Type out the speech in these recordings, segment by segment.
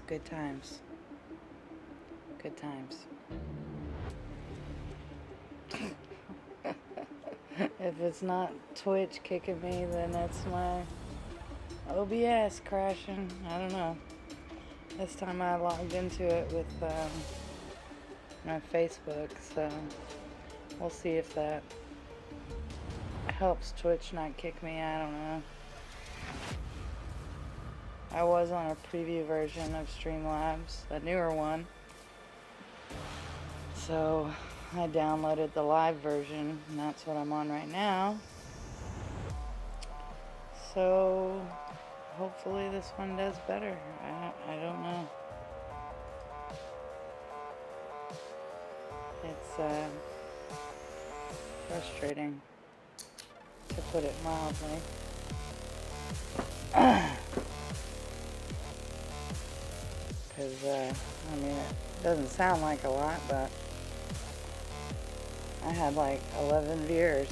Good times. Good times. If it's not Twitch kicking me, then it's my OBS crashing. I don't know. This time I logged into it with my Facebook, so we'll see if that helps Twitch not kick me. I don't know. I was on a preview version of Streamlabs, a newer one. So I downloaded the live version, and that's what I'm on right now. So hopefully this one does better. I don't know. It's frustrating, to put it mildly. Because, I mean, it doesn't sound like a lot, but I had like 11 viewers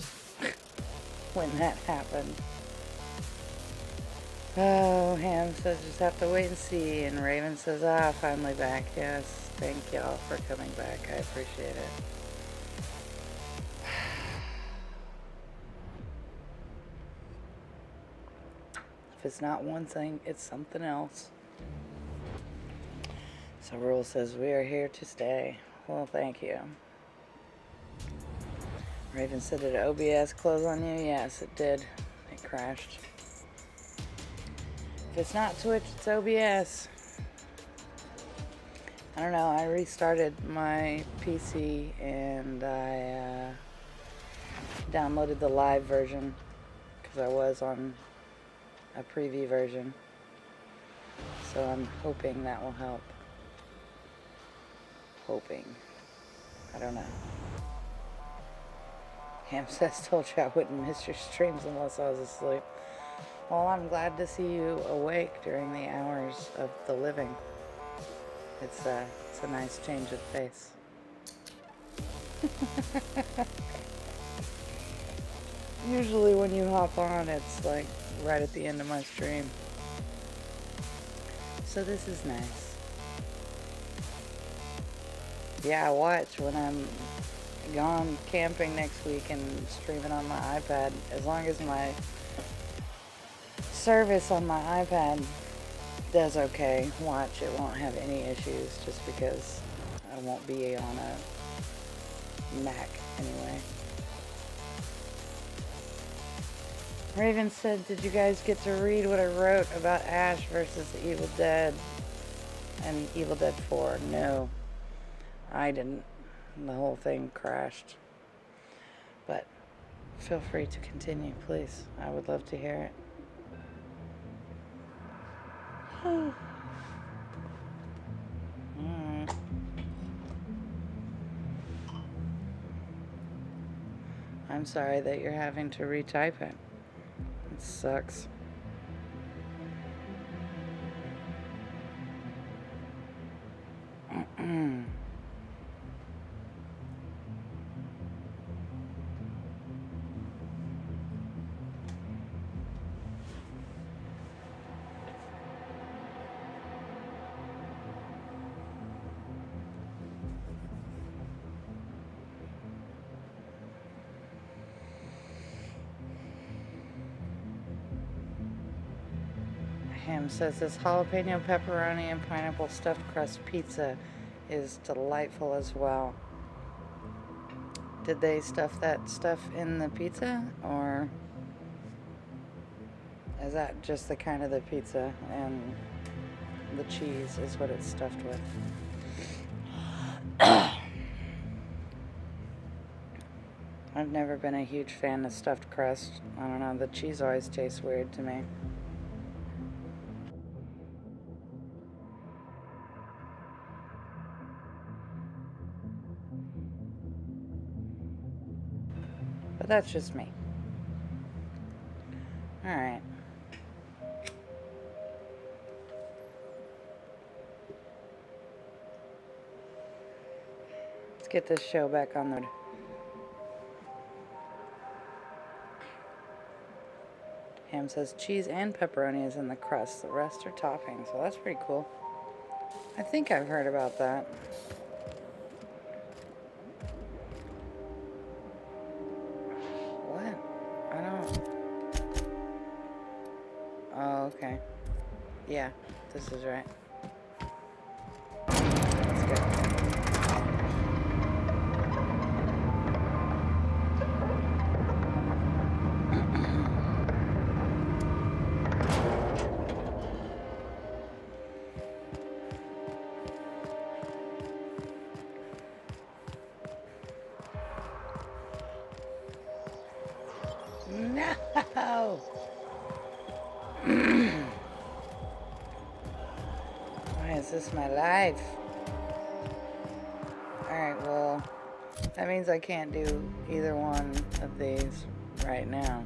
when that happened. Oh, Ham says just have to wait and see, and Raven says, finally back. Yes, thank y'all for coming back. I appreciate it. If it's not one thing, it's something else. So Rule says, we are here to stay. Well, thank you. Raven said, did OBS close on you? Yes, it did. It crashed. If it's not Twitch, it's OBS. I don't know, I restarted my PC and I downloaded the live version because I was on a preview version. So I'm hoping that will help. Hoping. I don't know. Ham says, told you I wouldn't miss your streams unless I was asleep. Well, I'm glad to see you awake during the hours of the living. It's a nice change of pace. Usually when you hop on, it's like right at the end of my stream. So this is nice. Yeah, watch when I'm gone camping next week and streaming on my iPad. As long as my service on my iPad does okay, watch, it won't have any issues just because I won't be on a Mac anyway. Raven said, did you guys get to read what I wrote about Ash versus the Evil Dead and Evil Dead 4? No, I didn't. The whole thing crashed. But feel free to continue, please. I would love to hear it. Alright. I'm sorry that you're having to retype it. It sucks. Ham says this jalapeno, pepperoni, and pineapple stuffed crust pizza is delightful as well. Did they stuff that stuff in the pizza, or is that just the kind of the pizza and the cheese is what it's stuffed with? I've never been a huge fan of stuffed crust. I don't know, the cheese always tastes weird to me. But that's just me. Alright. Let's get this show back on the road. Ham says cheese and pepperoni is in the crust. The rest are toppings. Well, that's pretty cool. I think I've heard about that. What? I don't... Oh, okay. Yeah, this is right. Let's go. No! Why is this my life? Alright, well, that means I can't do either one of these right now.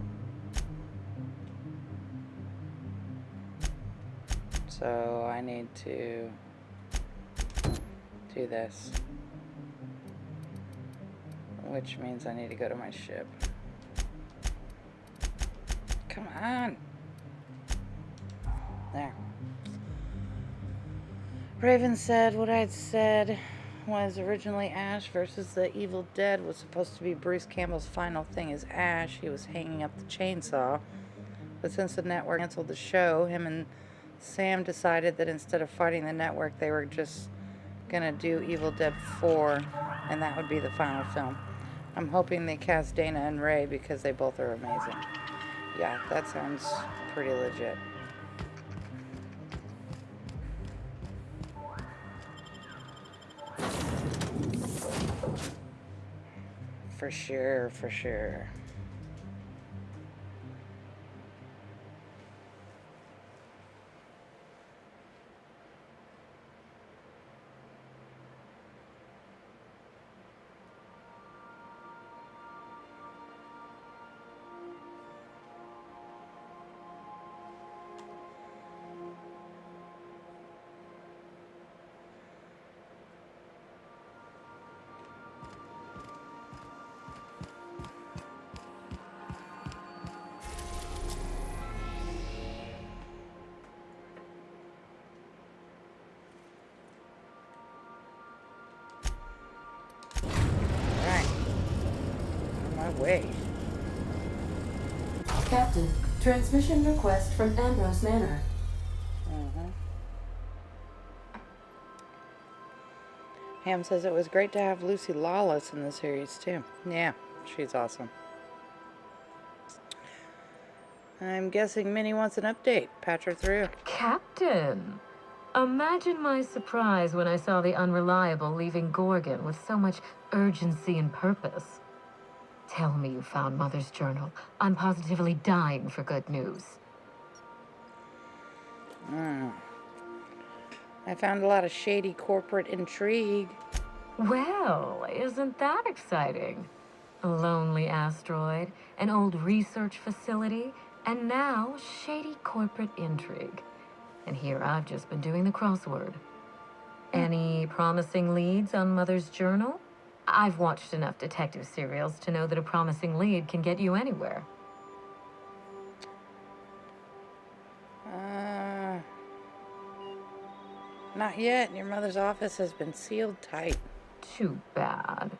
So I need to do this. Which means I need to go to my ship. Come on! There. Raven said what I'd said was originally Ash versus the Evil Dead was supposed to be Bruce Campbell's final thing as Ash. He was hanging up the chainsaw. But since the network canceled the show, him and Sam decided that instead of fighting the network, they were just gonna do Evil Dead 4, and that would be the final film. I'm hoping they cast Dana and Ray because they both are amazing. Yeah, that sounds pretty legit. For sure, for sure. Way. Captain, transmission request from Ambrose Manor. Ham says it was great to have Lucy Lawless in the series too. Yeah, she's awesome. I'm guessing Minnie wants an update. Patch her through. Captain, imagine my surprise when I saw the Unreliable leaving Gorgon with so much urgency and purpose. Tell me you found Mother's journal. I'm positively dying for good news. I found a lot of shady corporate intrigue. Well, isn't that exciting? A lonely asteroid, an old research facility, and now shady corporate intrigue. And here I've just been doing the crossword. Any promising leads on Mother's journal? I've watched enough detective serials to know that a promising lead can get you anywhere. Not yet. Your mother's office has been sealed tight. Too bad.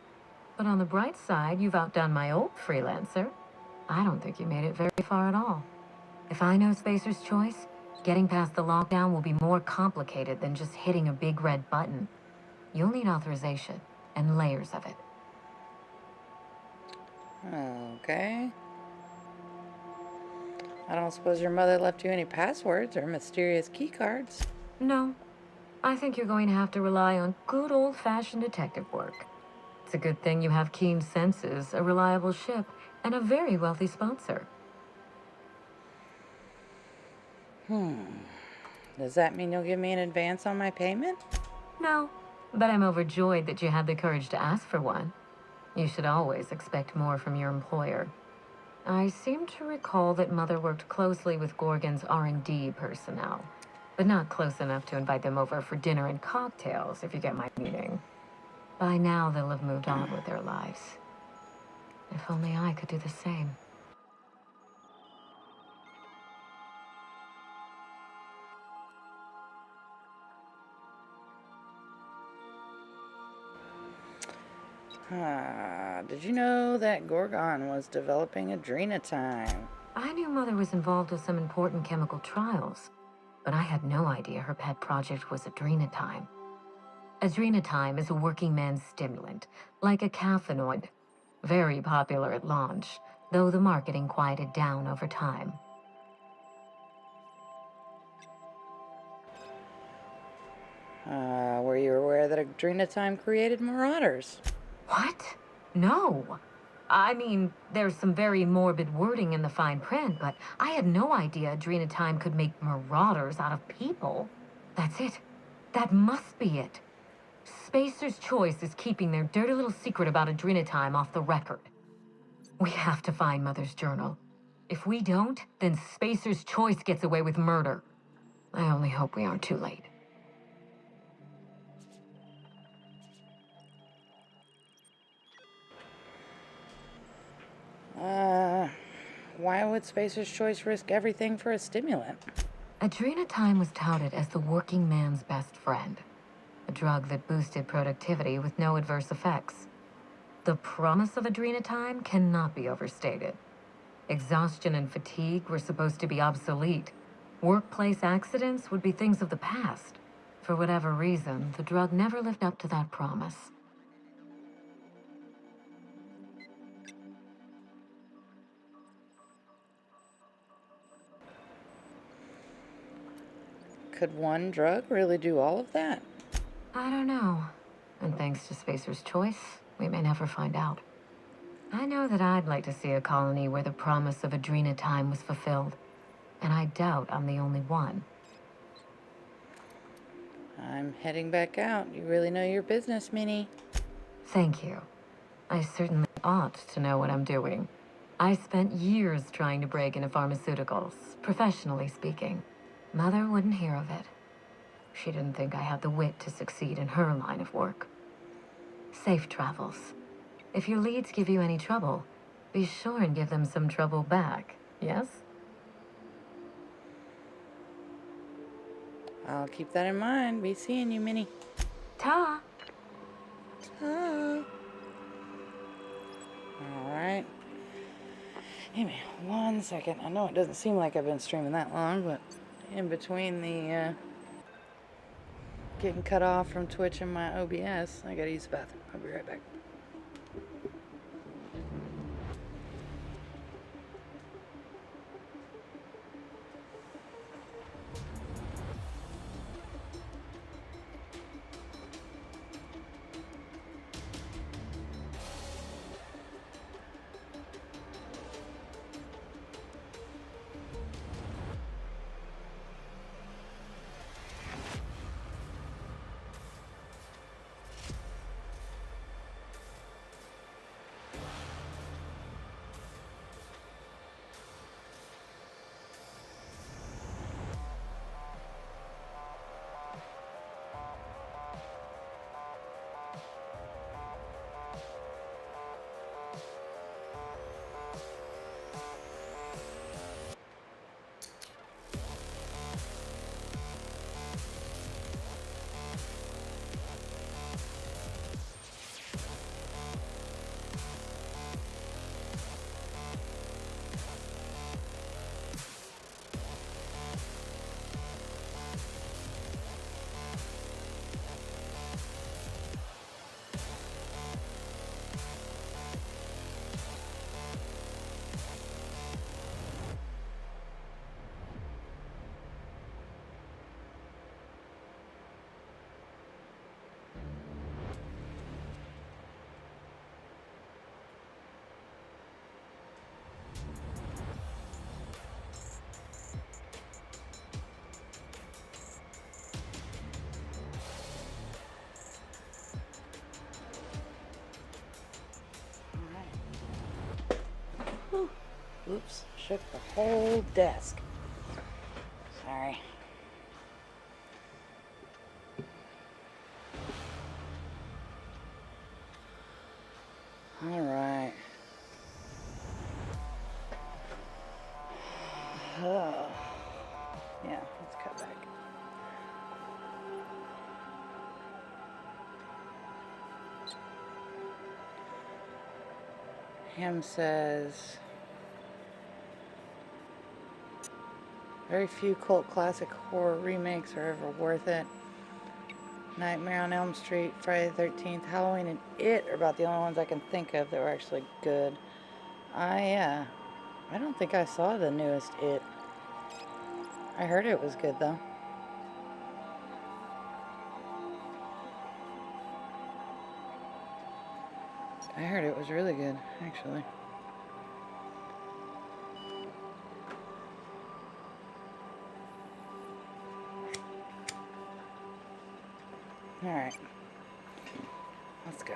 But on the bright side, you've outdone my old freelancer. I don't think you made it very far at all. If I know Spacer's Choice, getting past the lockdown will be more complicated than just hitting a big red button. You'll need authorization. And layers of it. Okay. I don't suppose your mother left you any passwords or mysterious key cards? No. I think you're going to have to rely on good old-fashioned detective work. It's a good thing you have keen senses, a reliable ship, and a very wealthy sponsor. Does that mean you'll give me an advance on my payment? No. But I'm overjoyed that you had the courage to ask for one. You should always expect more from your employer. I seem to recall that Mother worked closely with Gorgon's R&D personnel, but not close enough to invite them over for dinner and cocktails, if you get my meaning. By now, they'll have moved on with their lives. If only I could do the same. Did you know that Gorgon was developing adrenatime? I knew Mother was involved with some important chemical trials, but I had no idea her pet project was adrenatime. Adrenatime is a working man's stimulant, like a caffeinoid. Very popular at launch, though the marketing quieted down over time. Were you aware that adrenatime created marauders? What? No. I mean, there's some very morbid wording in the fine print, but I had no idea adrenatime could make marauders out of people. That's it. That must be it. Spacer's Choice is keeping their dirty little secret about adrenatime off the record. We have to find Mother's journal. If we don't, then Spacer's Choice gets away with murder. I only hope we aren't too late. Why would Spacer's Choice risk everything for a stimulant? Adrenatime was touted as the working man's best friend. A drug that boosted productivity with no adverse effects. The promise of adrenatime cannot be overstated. Exhaustion and fatigue were supposed to be obsolete. Workplace accidents would be things of the past. For whatever reason, the drug never lived up to that promise. Could one drug really do all of that? I don't know. And thanks to Spacer's Choice, we may never find out. I know that I'd like to see a colony where the promise of adrenatime was fulfilled. And I doubt I'm the only one. I'm heading back out. You really know your business, Minnie. Thank you. I certainly ought to know what I'm doing. I spent years trying to break into pharmaceuticals, professionally speaking. Mother wouldn't hear of it. She didn't think I had the wit to succeed in her line of work. Safe travels. If your leads give you any trouble, be sure and give them some trouble back, yes? I'll keep that in mind. Be seeing you, Minnie. Ta! Ta. Alright. Give me 1 second. I know it doesn't seem like I've been streaming that long, but in between the getting cut off from Twitch and my OBS, I gotta use the bathroom. I'll be right back. Oops, shook the whole desk. Sorry. All right. Yeah, let's cut back. Him says, very few cult classic horror remakes are ever worth it. Nightmare on Elm Street, Friday the 13th, Halloween, and It are about the only ones I can think of that were actually good. I don't think I saw the newest It. I heard it was good though. I heard it was really good, actually. Alright. Let's go.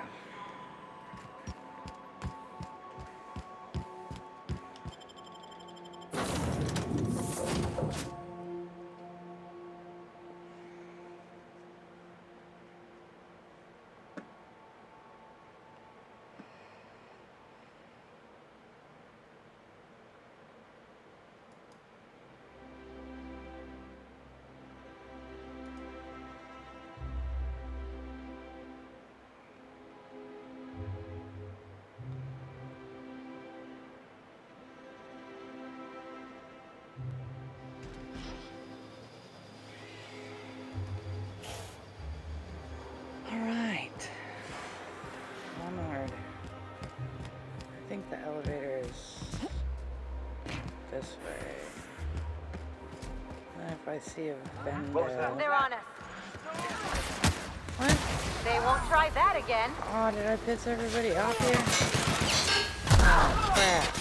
Alright. Onward. I think the elevator is this way. And if I see a vendor... They're on us. What? They won't try that again. Oh, did I piss everybody off here? Oh, crap.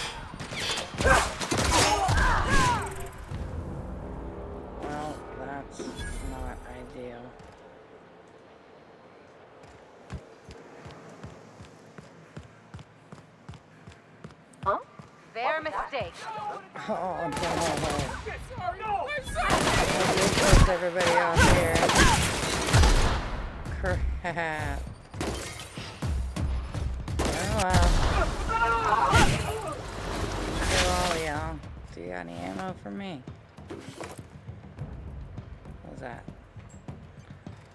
Well, that's not ideal. Huh? Their mistake. Oh, no. I did piss everybody off here. Crap. Oh, well. Hey, all y'all. Do you got any ammo for me? What was that?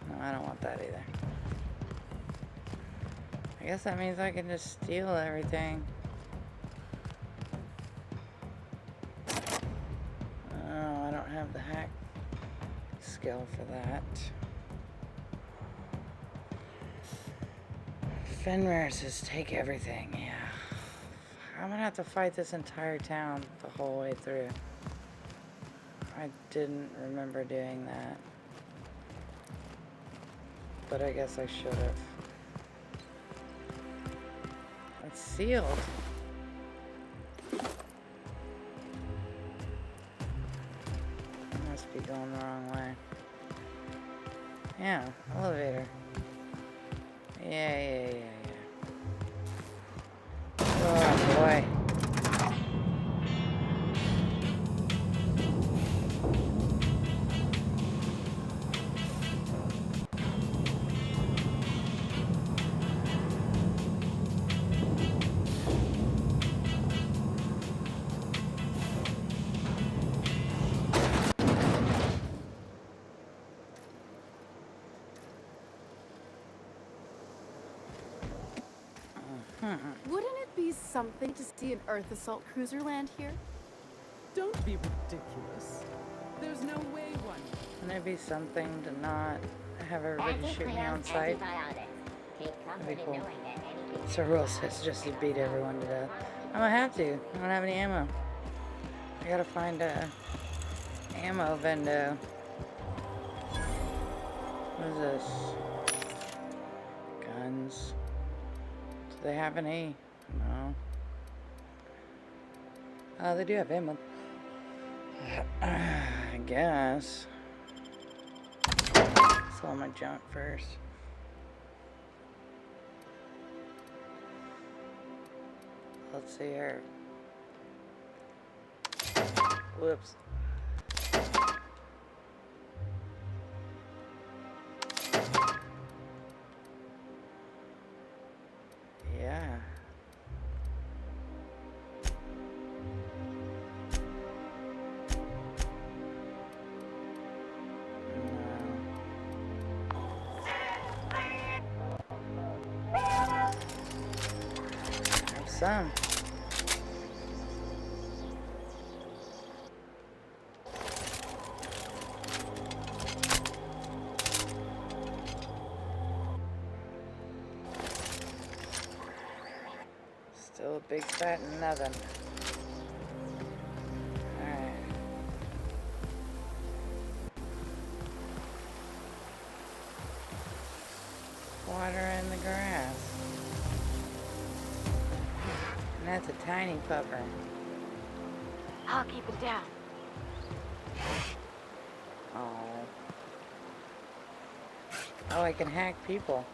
No, I don't want that either. I guess that means I can just steal everything. Oh, I don't have the hack skill for that. Fenrir says take everything, yeah. I'm gonna have to fight this entire town the whole way through. I didn't remember doing that. But I guess I should have. It's sealed. I must be going the wrong way. Yeah, elevator. Yeah. Oh boy. Wouldn't it be something to see an Earth assault cruiser land here? Don't be ridiculous. There's no way one. Wouldn't it be something to not have everybody shoot me on sight? That'd be cool. So rule says just to beat everyone to death. I'm gonna have to. I don't have any ammo. I gotta find a ammo vendo. What is this? Guns. Do they have any? No. They do have ammo. I guess. Sell my junk first. Let's see here. Whoops. Yeah. No. Have some. big fat nothing. Alright. Water in the grass. And that's a tiny pupper. I'll keep it down. Oh. Oh, I can hack people.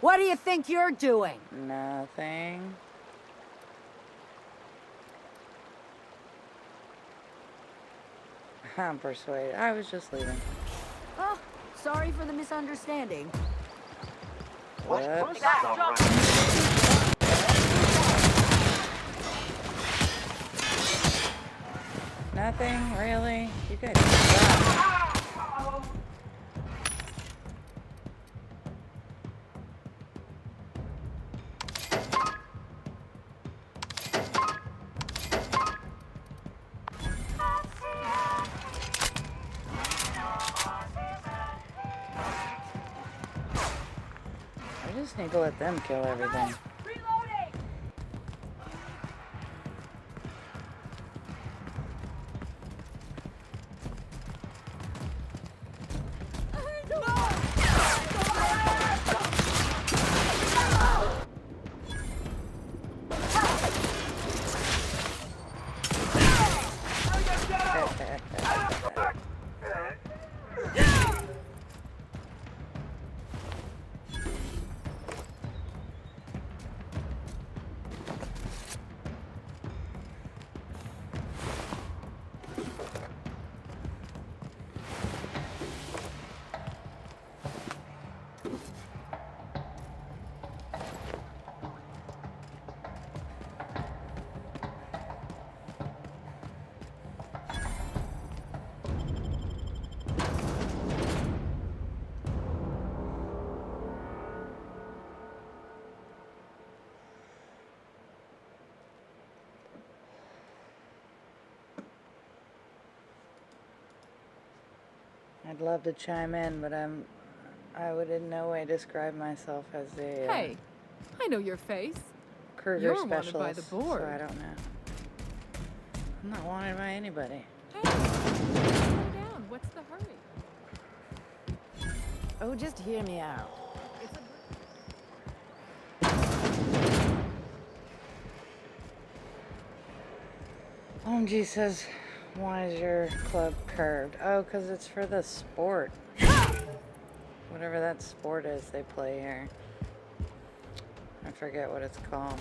What do you think you're doing? Nothing. I'm persuaded. I was just leaving. Oh, sorry for the misunderstanding. Whoops. Nothing, really? You guys suck. I just need to let them kill everything. I'd love to chime in, but I would in no way describe myself as a Hey, I know your face. Kruger You're wanted specialist, by the board. so I don't know. I'm not wanted by anybody. Hey, slow down. What's the hurry? Oh, just hear me out. It's a OMG says, why is your club curved? Oh, because it's for the sport. Whatever that sport is they play here. I forget what it's called.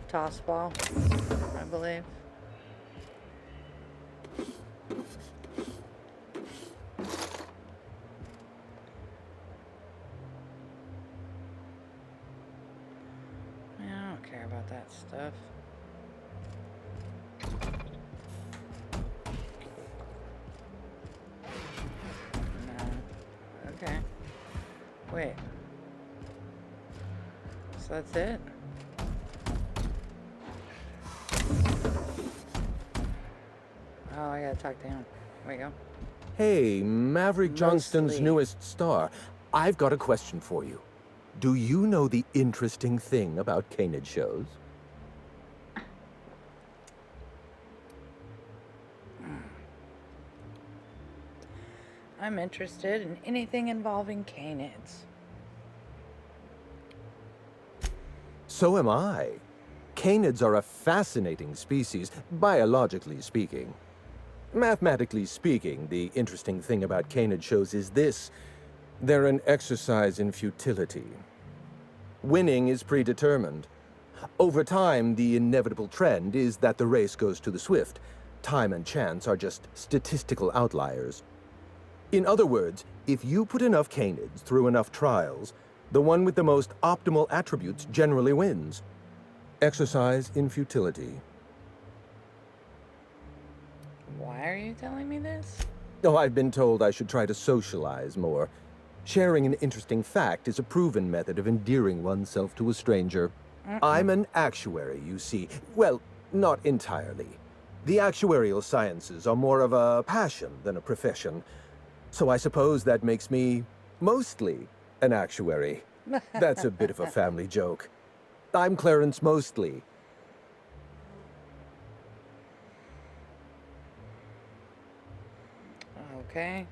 Toss ball, I believe. I don't care about that stuff. Okay. Wait. So that's it? Oh, I gotta talk to him. There we go. Hey, Maverick Johnston's Mostly. newest star. I've got a question for you. Do you know the interesting thing about canid shows? I'm interested in anything involving canids. So am I. Canids are a fascinating species, biologically speaking. Mathematically speaking, the interesting thing about canid shows is this. They're an exercise in futility. Winning is predetermined. Over time, the inevitable trend is that the race goes to the swift. Time and chance are just statistical outliers. In other words, if you put enough canids through enough trials, the one with the most optimal attributes generally wins. Exercise in futility. Why are you telling me this? Oh, I've been told I should try to socialize more. Sharing an interesting fact is a proven method of endearing oneself to a stranger. I'm an actuary, you see. Well, not entirely. The actuarial sciences are more of a passion than a profession, so I suppose that makes me mostly an actuary. That's a bit of a family joke. I'm Clarence Mostly. Okay.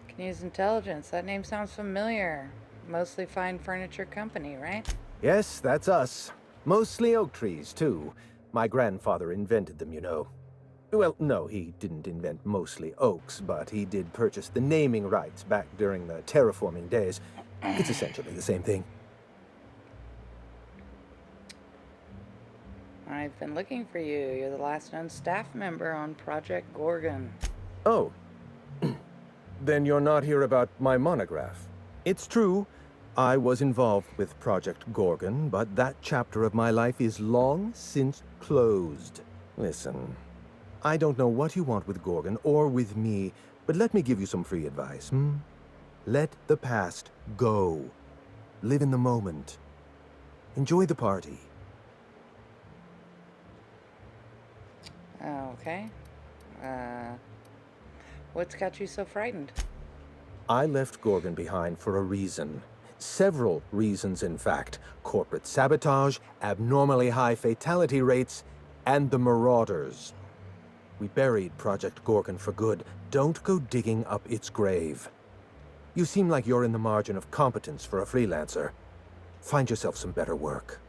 Can use intelligence. That name sounds familiar. Mostly fine furniture company, right? Yes, that's us. Mostly oak trees, too. My grandfather invented them, you know. Well, no, he didn't invent mostly oaks, but he did purchase the naming rights back during the terraforming days. It's essentially the same thing. I've been looking for you. You're the last known staff member on Project Gorgon. Oh. Then you're not here about my monograph. It's true, I was involved with Project Gorgon, but that chapter of my life is long since closed. Listen, I don't know what you want with Gorgon or with me, but let me give you some free advice, Let the past go. Live in the moment. Enjoy the party. Okay. What's got you so frightened? I left Gorgon behind for a reason. Several reasons, in fact. Corporate sabotage, abnormally high fatality rates, and the Marauders. We buried Project Gorgon for good. Don't go digging up its grave. You seem like you're in the margin of competence for a freelancer. Find yourself some better work.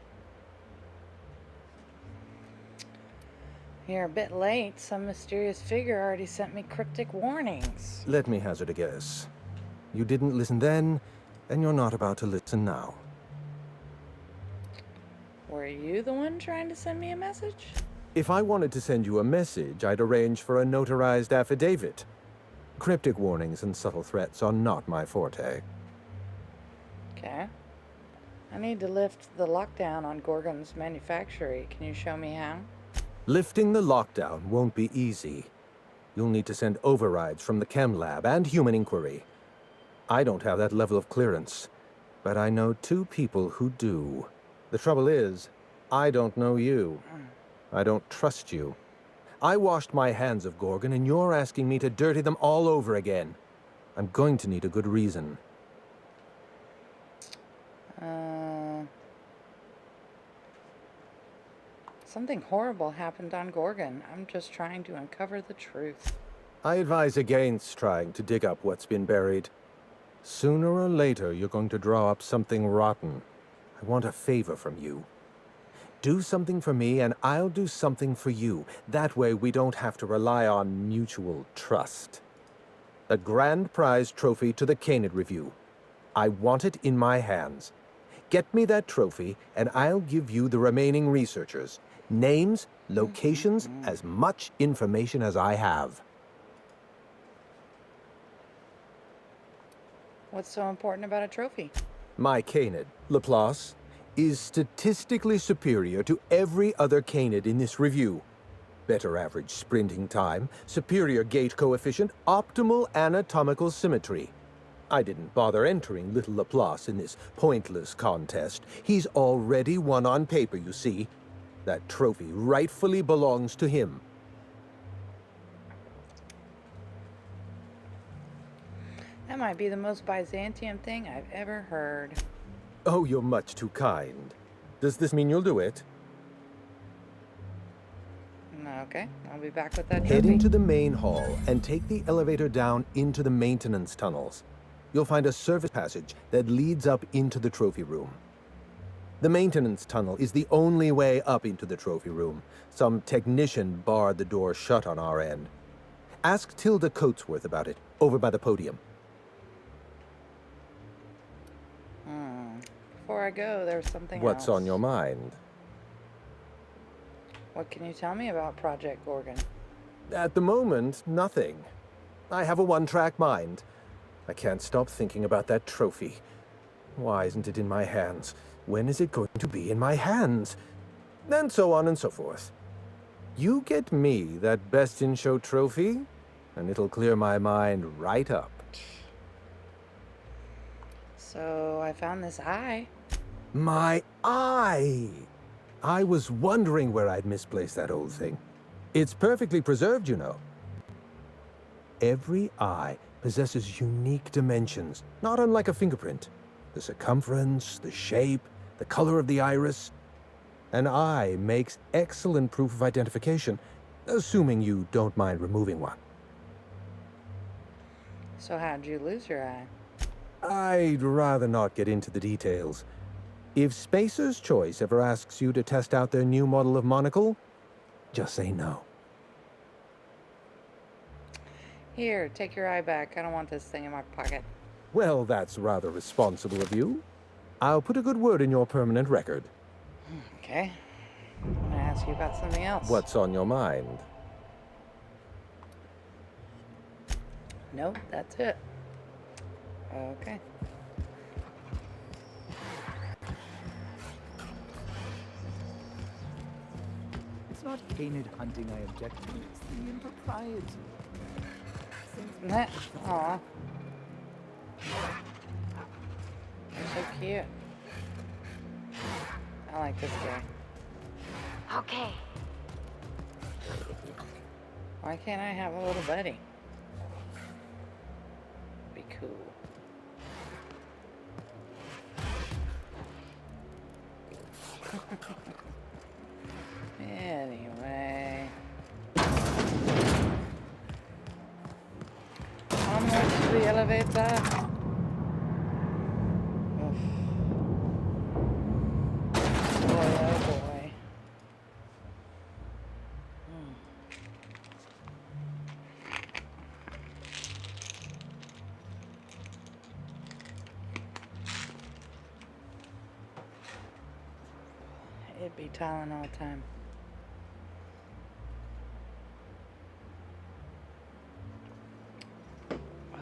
You're a bit late. Some mysterious figure already sent me cryptic warnings. Let me hazard a guess. You didn't listen then, and you're not about to listen now. Were you the one trying to send me a message? If I wanted to send you a message, I'd arrange for a notarized affidavit. Cryptic warnings and subtle threats are not my forte. Okay. I need to lift the lockdown on Gorgon's manufactory. Can you show me how? Lifting the lockdown won't be easy. You'll need to send overrides from the chem lab and human inquiry. I don't have that level of clearance, but I know 2 people who do. The trouble is, I don't know you. I don't trust you. I washed my hands of Gorgon, and you're asking me to dirty them all over again. I'm going to need a good reason. Something horrible happened on Gorgon. I'm just trying to uncover the truth. I advise against trying to dig up what's been buried. Sooner or later, you're going to draw up something rotten. I want a favor from you. Do something for me, and I'll do something for you. That way, we don't have to rely on mutual trust. The grand prize trophy to the Canid Review. I want it in my hands. Get me that trophy, and I'll give you the remaining researchers. Names, locations, as much information as I have. What's so important about a trophy? My Canid, Laplace, is statistically superior to every other Canid in this review. Better average sprinting time, superior gait coefficient, optimal anatomical symmetry. I didn't bother entering little Laplace in this pointless contest. He's already won on paper, you see. That trophy rightfully belongs to him. That might be the most Byzantium thing I've ever heard. Oh, you're much too kind. Does this mean you'll do it? Okay, I'll be back with that Head trophy. into the main hall and take the elevator down into the maintenance tunnels. You'll find a service passage that leads up into the trophy room. The maintenance tunnel is the only way up into the trophy room. Some technician barred the door shut on our end. Ask Tilda Coatsworth about it, over by the podium. Before I go, there's something What's else. on your mind? What can you tell me about Project Gorgon? At the moment, nothing. I have a one-track mind. I can't stop thinking about that trophy. Why isn't it in my hands? When is it going to be in my hands? And so on and so forth. You get me that Best in Show trophy, and it'll clear my mind right up. So I found this eye. My eye! I was wondering where I'd misplaced that old thing. It's perfectly preserved, you know. Every eye possesses unique dimensions, not unlike a fingerprint. The circumference, the shape, the color of the iris. An eye makes excellent proof of identification, assuming you don't mind removing one. So how'd you lose your eye? I'd rather not get into the details. If Spacer's Choice ever asks you to test out their new model of monocle, just say no. Here, take your eye back. I don't want this thing in my pocket. Well, that's rather responsible of you. I'll put a good word in your permanent record. Okay. I'm gonna ask you about something else. What's on your mind? Nope, that's it. Okay. It's not canid hunting I object to, it's the impropriety. Aw. You're so cute. I like this guy. Okay. Why can't I have a little buddy? Be cool. Anyway. Onward to the elevator. Oof. Boy, oh boy. It'd be Tylenol time.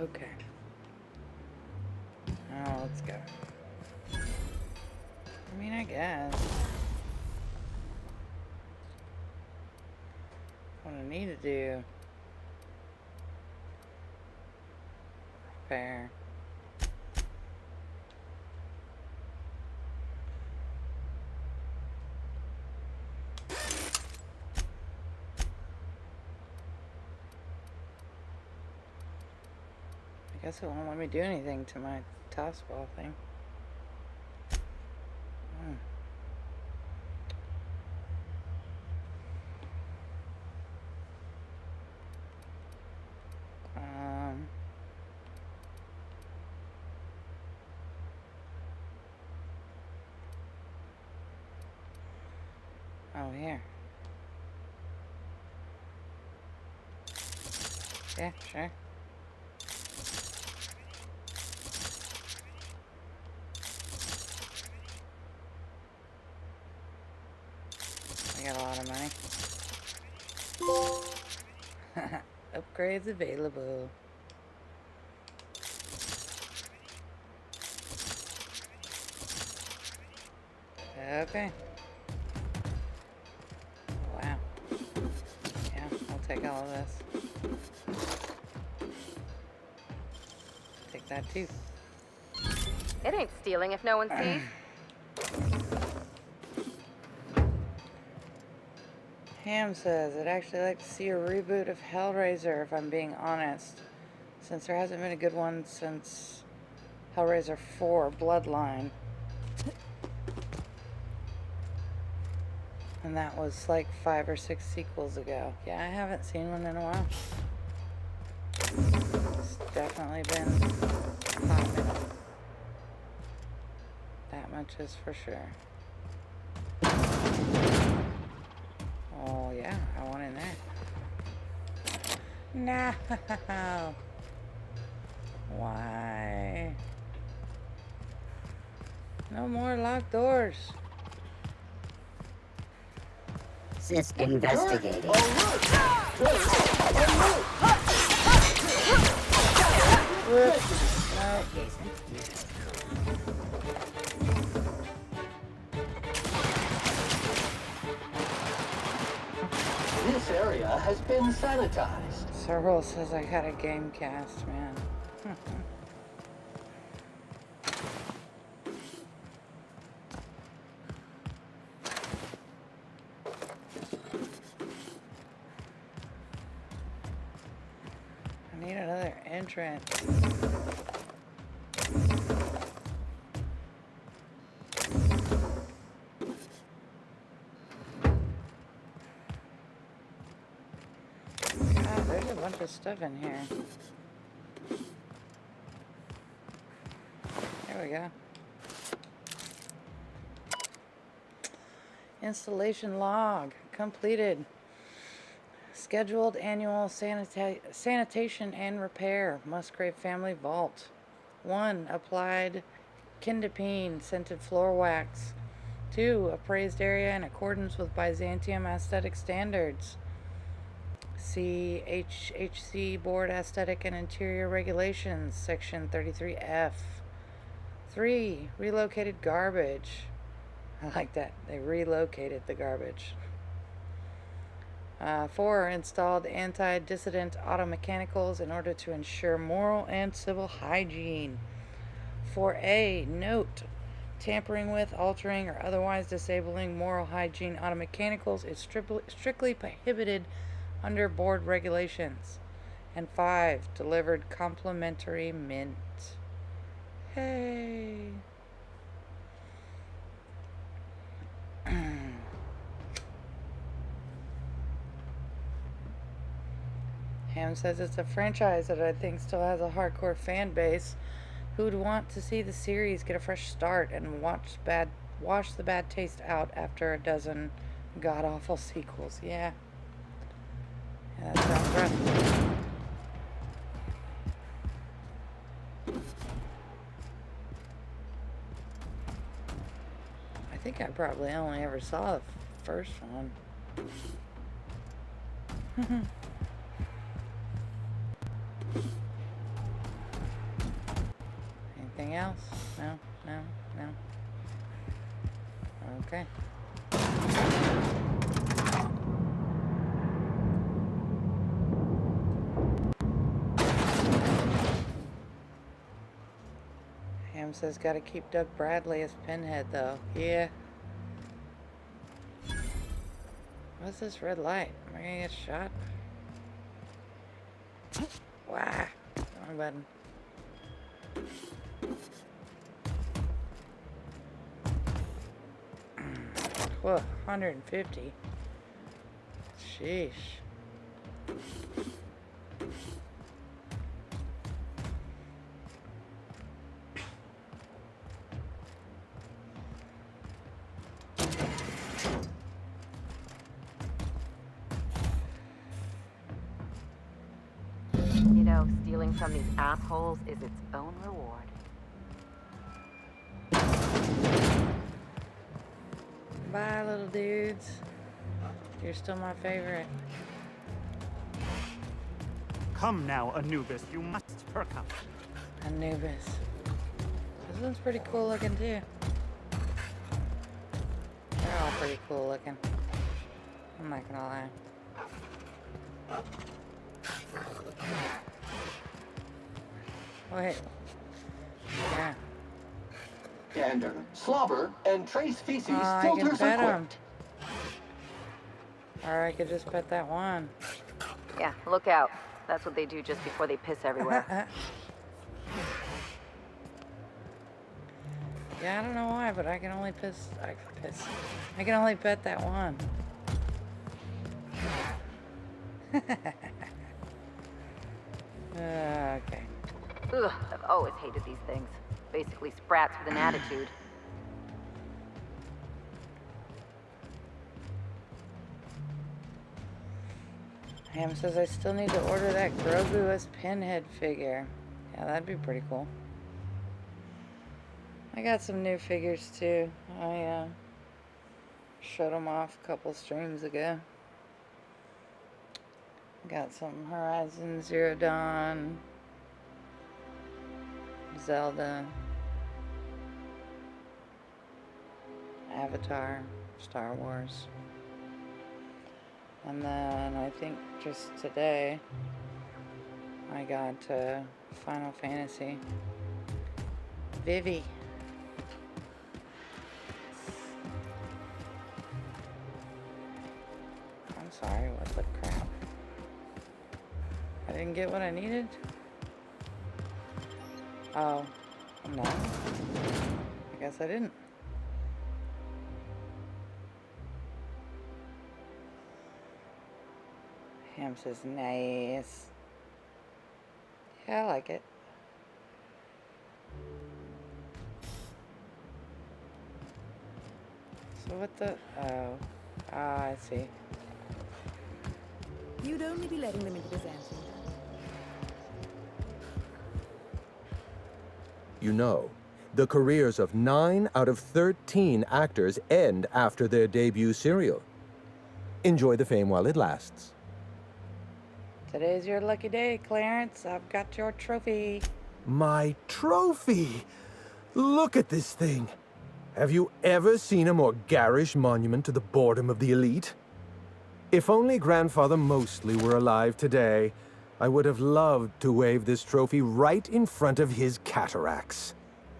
Okay. Now let's go. I mean, I guess. What I need to do. Repair. I guess it won't let me do anything to my toss ball thing. Oh, here. Yeah, sure. I got a lot of money. Upgrades available. Okay. Wow. Yeah, I'll take all of this. Take that too. It ain't stealing if no one sees. Ham says, I'd actually like to see a reboot of Hellraiser, if I'm being honest, since there hasn't been a good one since Hellraiser 4 Bloodline. And that was like 5 or 6 sequels ago. Yeah, I haven't seen one in a while. It's definitely been a hot minute. That much is for sure. Oh yeah, I want in there. No. Why? No more locked doors. Sys investigating. Whoops. No. This area has been sanitized. Cyril says I got a game cast, man. I need another entrance. God, there's a bunch of stuff in here. There we go. Installation log completed. Scheduled annual sanitation and repair. Musgrave family vault. 1. Applied kindapine scented floor wax. 2. Appraised area in accordance with Byzantium aesthetic standards. See HHC Board Aesthetic and Interior Regulations, Section 33F. 3. Relocated garbage. I like that. They relocated the garbage. 4. Installed anti-dissident auto mechanicals in order to ensure moral and civil hygiene. 4A. Note. Tampering with, altering, or otherwise disabling moral hygiene auto mechanicals is strictly prohibited under board regulations. And 5. Delivered complimentary mint. Hey. Ham says it's a franchise that I think still has a hardcore fan base who'd want to see the series get a fresh start and wash the bad taste out after a dozen god-awful sequels. Yeah. Yeah, that sounds rough. I think I probably only ever saw the first one. Anything else? No, no, no. Okay. Ham says gotta keep Doug Bradley as Pinhead though. Yeah. What's this red light? Am I gonna get shot? Wah! Wrong button. Whoa, 150. Sheesh. You know, stealing from these assholes is its own reward. Bye, little dudes. You're still my favorite. Come now, Anubis, you must perk up. Anubis. This one's pretty cool looking too. They're all pretty cool looking. I'm not gonna lie. Wait. Yeah. Gander, slobber, and trace feces I can filters pet him. equipped. Or I could just pet that one. Yeah, look out. That's what they do just before they piss everywhere. Yeah, I don't know why, but I can only I can only pet that one. Okay. Ugh, I've always hated these things. Basically sprats with an attitude. Ham says I still need to order that Grogu as Pinhead figure. Yeah, that'd be pretty cool. I got some new figures too. I showed them off a couple streams ago. Got some Horizon Zero Dawn, Zelda, Avatar, Star Wars. And then I think just today I got Final Fantasy. Vivi. I'm sorry, what the crap? I didn't get what I needed? Oh, no. I guess I didn't. Ham says nice. Yeah, I like it. So what the... Oh. Ah, I see. You'd only be letting them into Byzantium. You know, the careers of 9 out of 13 actors end after their debut serial. Enjoy the fame while it lasts. Today's your lucky day, Clarence. I've got your trophy. My trophy! Look at this thing. Have you ever seen a more garish monument to the boredom of the elite? If only Grandfather Mostly were alive today, I would have loved to wave this trophy right in front of his cataracts.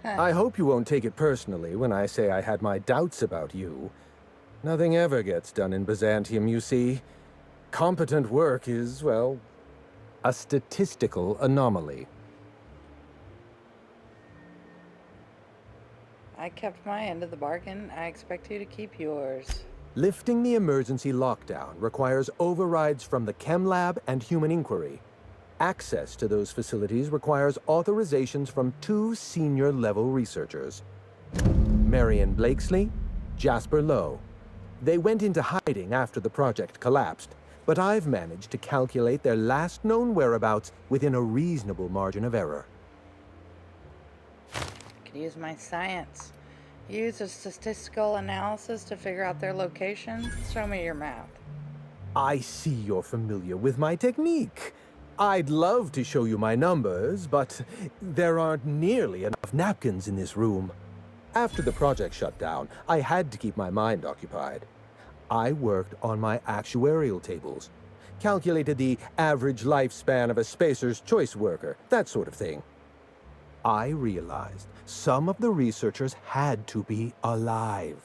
I hope you won't take it personally when I say I had my doubts about you. Nothing ever gets done in Byzantium, you see. Competent work is, well, a statistical anomaly. I kept my end of the bargain. I expect you to keep yours. Lifting the emergency lockdown requires overrides from the Chem Lab and Human Inquiry. Access to those facilities requires authorizations from 2 senior-level researchers. Marion Blakesley, Jasper Lowe. They went into hiding after the project collapsed, but I've managed to calculate their last known whereabouts within a reasonable margin of error. I could use my science. Use a statistical analysis to figure out their location. Show me your math. I see you're familiar with my technique. I'd love to show you my numbers, but there aren't nearly enough napkins in this room. After the project shut down, I had to keep my mind occupied. I worked on my actuarial tables, calculated the average lifespan of a Spacer's Choice worker, that sort of thing. I realized some of the researchers had to be alive.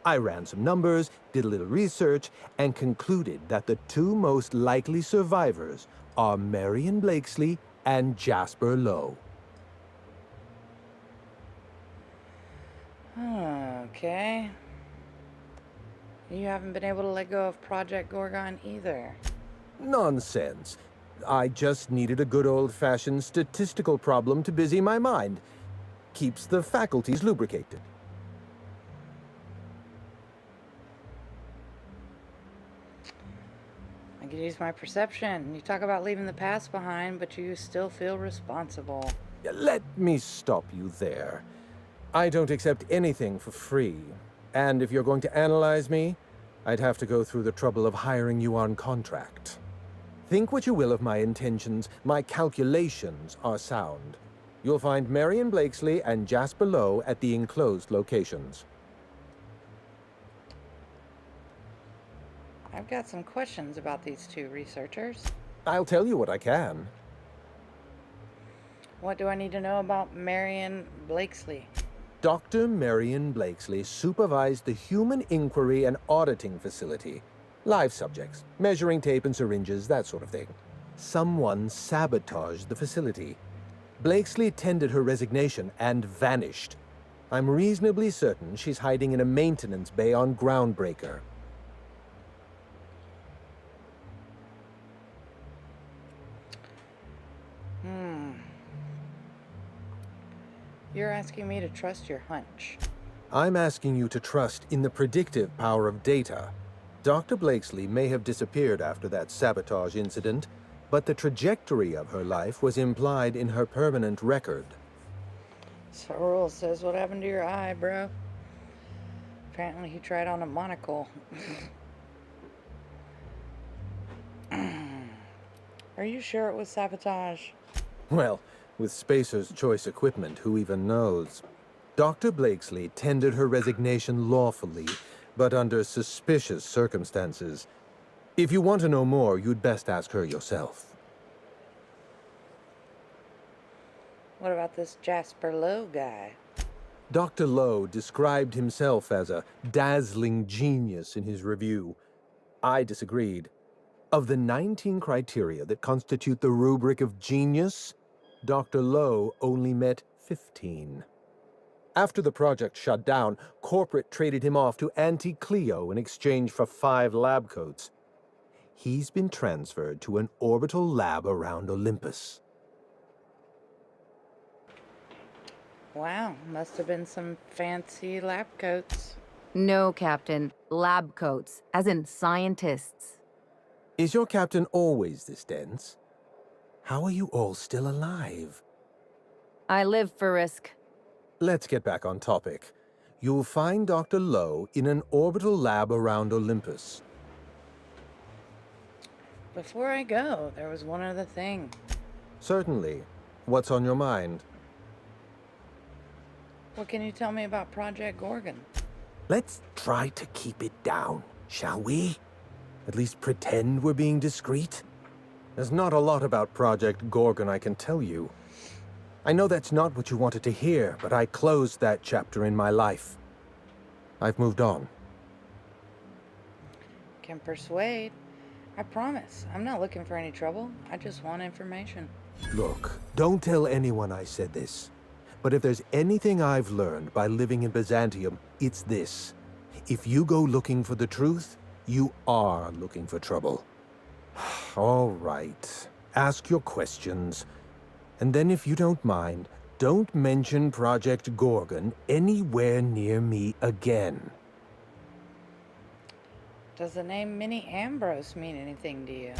I ran some numbers, did a little research, and concluded that the 2 most likely survivors are Marion Blakesley and Jasper Lowe. Okay. You haven't been able to let go of Project Gorgon either. Nonsense. I just needed a good old-fashioned statistical problem to busy my mind. Keeps the faculties lubricated. I could use my perception. You talk about leaving the past behind, but you still feel responsible. Let me stop you there. I don't accept anything for free. And if you're going to analyze me, I'd have to go through the trouble of hiring you on contract. Think what you will of my intentions, my calculations are sound. You'll find Marion Blakesley and Jasper Lowe at the enclosed locations. I've got some questions about these 2 researchers. I'll tell you what I can. What do I need to know about Marion Blakesley? Dr. Marion Blakesley supervised the Human Inquiry and Auditing Facility. Live subjects, measuring tape and syringes, that sort of thing. Someone sabotaged the facility. Blakesley tendered her resignation and vanished. I'm reasonably certain she's hiding in a maintenance bay on Groundbreaker. You're asking me to trust your hunch. I'm asking you to trust in the predictive power of data. Dr. Blakesley may have disappeared after that sabotage incident, but the trajectory of her life was implied in her permanent record. So Rule says, what happened to your eye, bro? Apparently he tried on a monocle. Are you sure it was sabotage? Well, with Spacer's Choice equipment, who even knows? Dr. Blakesley tendered her resignation lawfully, but under suspicious circumstances. If you want to know more, you'd best ask her yourself. What about this Jasper Lowe guy? Dr. Lowe described himself as a dazzling genius in his review. I disagreed. Of the 19 criteria that constitute the rubric of genius, Dr. Lowe only met 15. After the project shut down, corporate traded him off to Auntie Cleo in exchange for 5 lab coats. He's been transferred to an orbital lab around Olympus. Wow, must have been some fancy lab coats. No, Captain. Lab coats, as in scientists. Is your captain always this dense? How are you all still alive? I live for risk. Let's get back on topic. You'll find Dr. Lowe in an orbital lab around Olympus. Before I go, there was one other thing. Certainly. What's on your mind? What can you tell me about Project Gorgon? Let's try to keep it down, shall we? At least pretend we're being discreet. There's not a lot about Project Gorgon I can tell you. I know that's not what you wanted to hear, but I closed that chapter in my life. I've moved on. Can persuade. I promise. I'm not looking for any trouble. I just want information. Look, don't tell anyone I said this. But if there's anything I've learned by living in Byzantium, it's this. If you go looking for the truth, you are looking for trouble. All right. Ask your questions. And then if you don't mind, don't mention Project Gorgon anywhere near me again. Does the name Minnie Ambrose mean anything to you?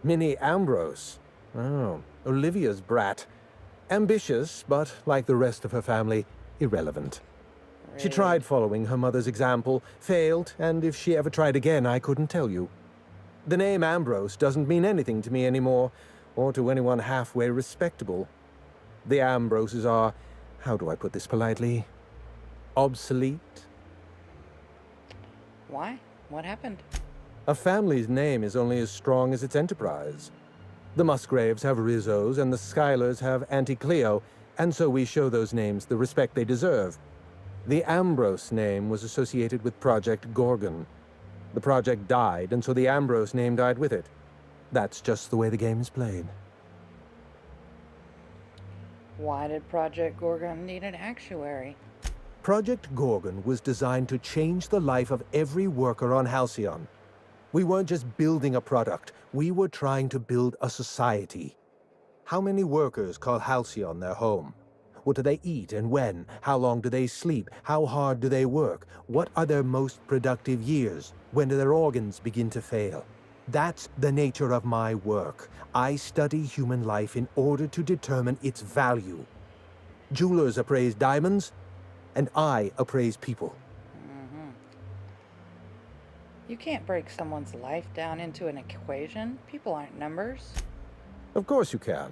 Minnie Ambrose? Oh, Olivia's brat. Ambitious, but like the rest of her family, irrelevant. Really? She tried following her mother's example, failed, and if she ever tried again, I couldn't tell you. The name Ambrose doesn't mean anything to me anymore, or to anyone halfway respectable. The Ambroses are, how do I put this politely, obsolete? Why? What happened? A family's name is only as strong as its enterprise. The Musgraves have Rizzos, and the Schuyler's have Auntie Cleo, and so we show those names the respect they deserve. The Ambrose name was associated with Project Gorgon. The project died, and so the Ambrose name died with it. That's just the way the game is played. Why did Project Gorgon need an actuary? Project Gorgon was designed to change the life of every worker on Halcyon. We weren't just building a product, we were trying to build a society. How many workers call Halcyon their home? What do they eat and when? How long do they sleep? How hard do they work? What are their most productive years? When do their organs begin to fail? That's the nature of my work. I study human life in order to determine its value. Jewelers appraise diamonds, and I appraise people. You can't break someone's life down into an equation. People aren't numbers. Of course you can.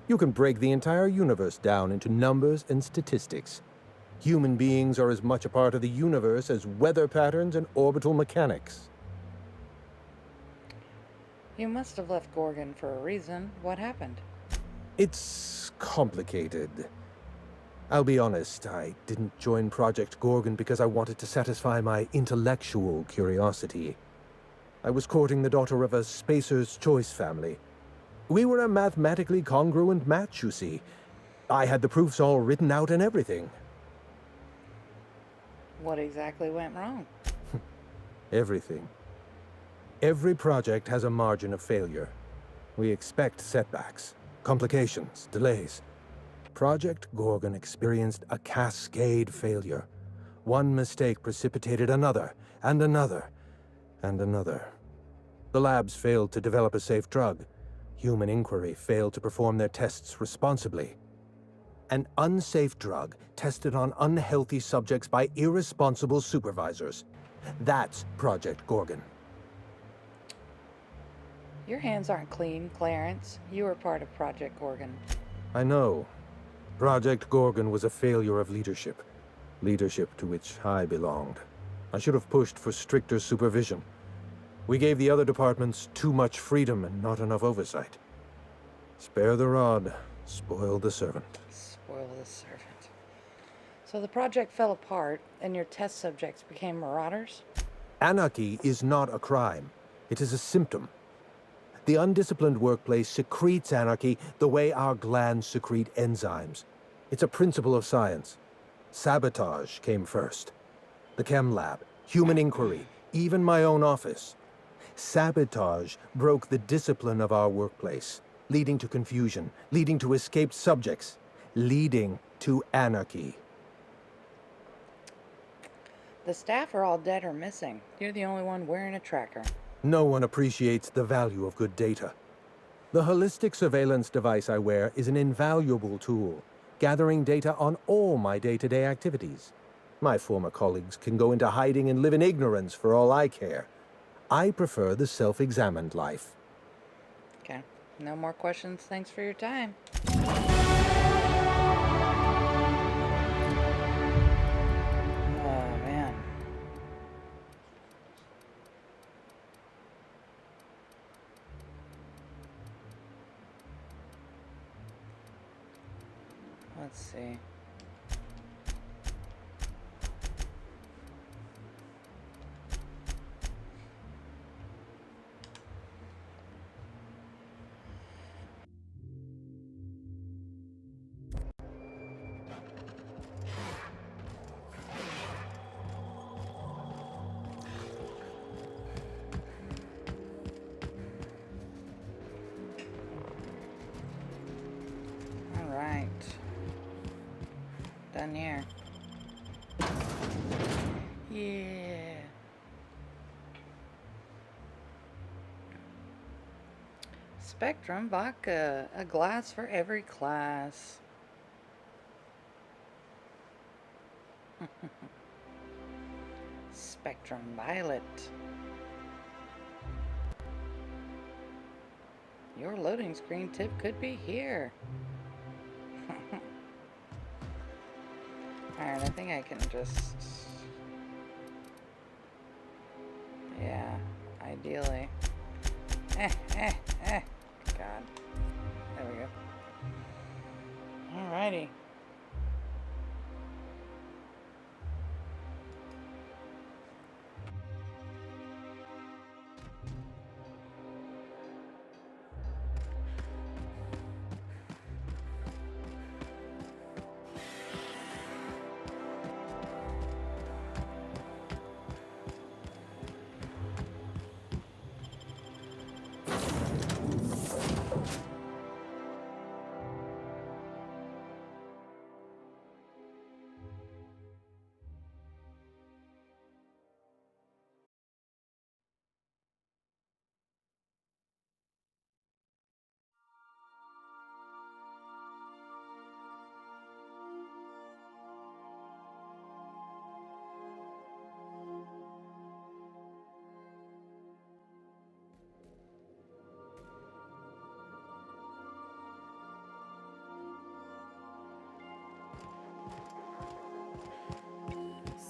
You can break the entire universe down into numbers and statistics. Human beings are as much a part of the universe as weather patterns and orbital mechanics. You must have left Gorgon for a reason. What happened? It's complicated. I'll be honest, I didn't join Project Gorgon because I wanted to satisfy my intellectual curiosity. I was courting the daughter of a Spacer's Choice family. We were a mathematically congruent match, you see. I had the proofs all written out and everything. What exactly went wrong? Everything. Every project has a margin of failure. We expect setbacks, complications, delays. Project Gorgon experienced a cascade failure. One mistake precipitated another, and another, and another. The labs failed to develop a safe drug. Human Inquiry failed to perform their tests responsibly. An unsafe drug tested on unhealthy subjects by irresponsible supervisors. That's Project Gorgon. Your hands aren't clean, Clarence. You were part of Project Gorgon. I know. Project Gorgon was a failure of leadership. Leadership to which I belonged. I should have pushed for stricter supervision. We gave the other departments too much freedom and not enough oversight. Spare the rod, spoil the servant. Spoil the servant. So the project fell apart, and your test subjects became marauders? Anarchy is not a crime. It is a symptom. The undisciplined workplace secretes anarchy the way our glands secrete enzymes. It's a principle of science. Sabotage came first. The chem lab, human inquiry, even my own office. Sabotage broke the discipline of our workplace, leading to confusion, leading to escaped subjects, leading to anarchy. The staff are all dead or missing. You're the only one wearing a tracker. No one appreciates the value of good data. The holistic surveillance device I wear is an invaluable tool, gathering data on all my day-to-day activities. My former colleagues can go into hiding and live in ignorance for all I care. I prefer the self-examined life. Okay. No more questions. Thanks for your time. Oh, man. Let's see. All right. Done here. Yeah. Spectrum vodka. A glass for every class. Spectrum violet. Your loading screen tip could be here. Alright, I think I can just... Yeah, ideally. God. There we go. Alrighty.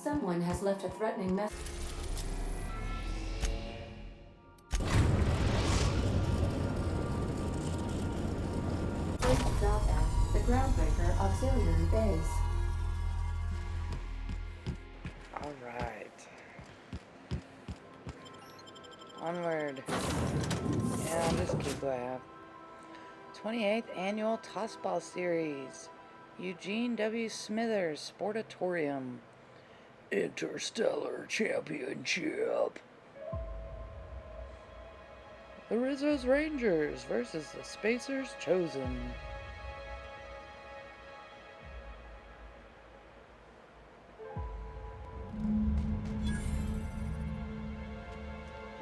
Someone has left a threatening message. Dock at the Groundbreaker Auxiliary Base. All right. Onward. Yeah, I'll just keep what I have. 28th Annual Tossball Series. Eugene W. Smithers Sportatorium. Interstellar Championship. The Rizzo's Rangers versus the Spacers Chosen.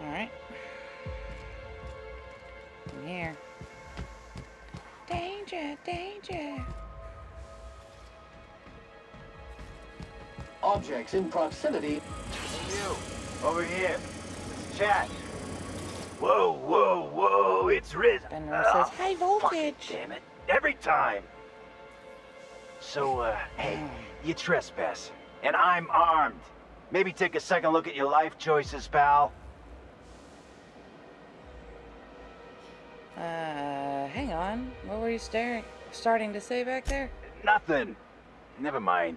Alright. I'm here. Danger, danger. Objects in proximity. You, over here. Let's chat. Whoa, whoa, whoa, it's Riz. Benro says, high voltage. Damn it, every time. So, hey, you trespass, and I'm armed. Maybe take a second look at your life choices, pal. Hang on. What were you starting to say back there? Nothing. Never mind.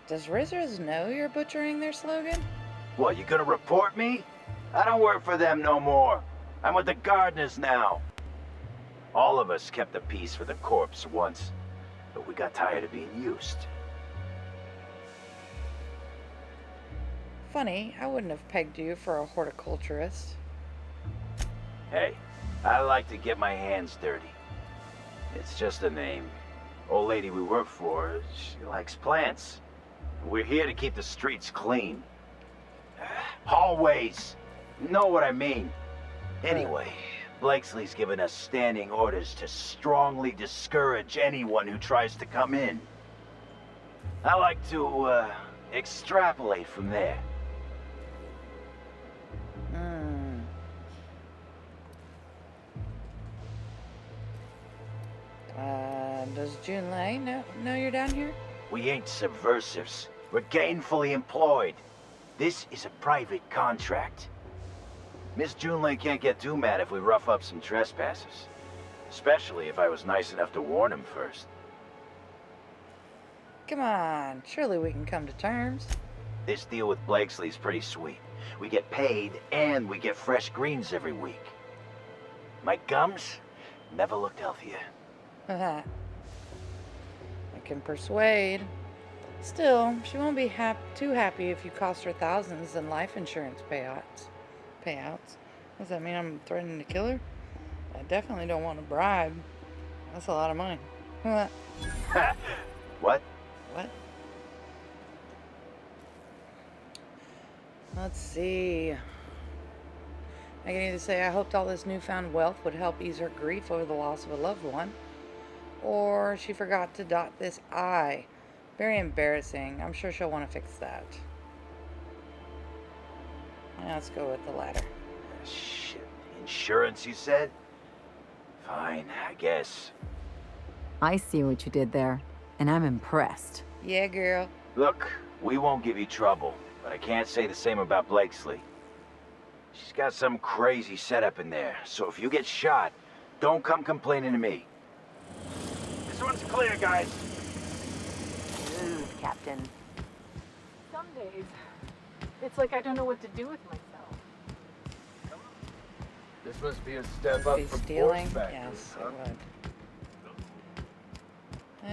Does Rizzers know you're butchering their slogan? What, you gonna report me? I don't work for them no more. I'm with the gardeners now. All of us kept the peace for the corpse once, but we got tired of being used. Funny, I wouldn't have pegged you for a horticulturist. Hey, I like to get my hands dirty. It's just a name. Old lady we work for, she likes plants. We're here to keep the streets clean. Hallways. You know what I mean. Anyway, Blakesley's given us standing orders to strongly discourage anyone who tries to come in. I like to, extrapolate from there. Does Junlei know you're down here? We ain't subversives. We're gainfully employed. This is a private contract. Miss Junlei can't get too mad if we rough up some trespassers. Especially if I was nice enough to warn him first. Come on, surely we can come to terms. This deal with Blakesley's pretty sweet. We get paid and we get fresh greens every week. My gums never looked healthier. I can persuade. Still, she won't be too happy if you cost her thousands in life insurance payouts. Does that mean I'm threatening to kill her? I definitely don't want a bribe. That's a lot of money. What? What? Let's see. I can either say I hoped all this newfound wealth would help ease her grief over the loss of a loved one, or she forgot to dot this I. Very embarrassing. I'm sure she'll want to fix that. Yeah, let's go with the latter. Shit. Insurance, you said? Fine, I guess. I see what you did there, and I'm impressed. Yeah, girl. Look, we won't give you trouble, but I can't say the same about Blakesley. She's got some crazy setup in there, so if you get shot, don't come complaining to me. This one's clear, guys. Smooth, Captain. Some days, it's like I don't know what to do with myself. This must be a step up from stealing? horseback, Yes, huh? it would.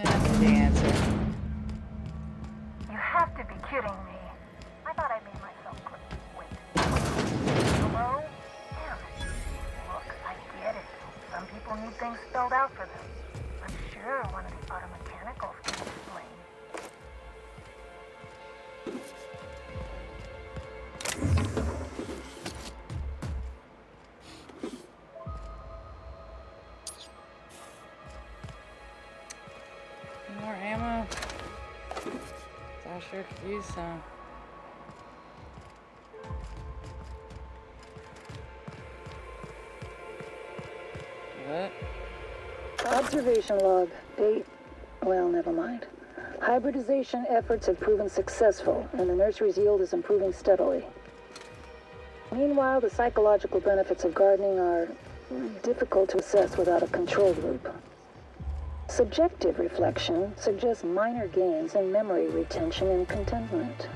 That's the answer. You have to be kidding me. I thought I made myself clear. Wait. Hello? Damn it. Look, I get it. Some people need things spelled out for them. I'm sure one of the auto mechanicals can explain. More ammo. I sure could use some. What? Observation log. Date. Well, never mind. Hybridization efforts have proven successful, and the nursery's yield is improving steadily. Meanwhile, the psychological benefits of gardening are difficult to assess without a control group. Subjective reflection suggests minor gains in memory retention and contentment.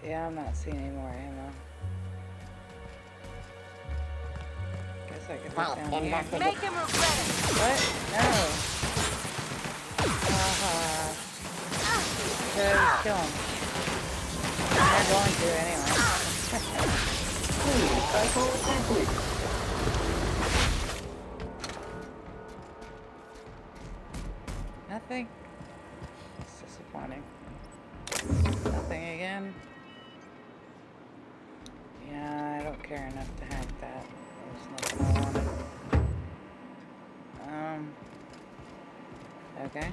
Yeah, I'm not seeing any more ammo. Guess I could look down here. Make him regret it. What? No. Just kill him. They're going to anyway. Nothing. It's disappointing. Nothing again. Yeah, I don't care enough to hack that. There's nothing I wanted. Okay.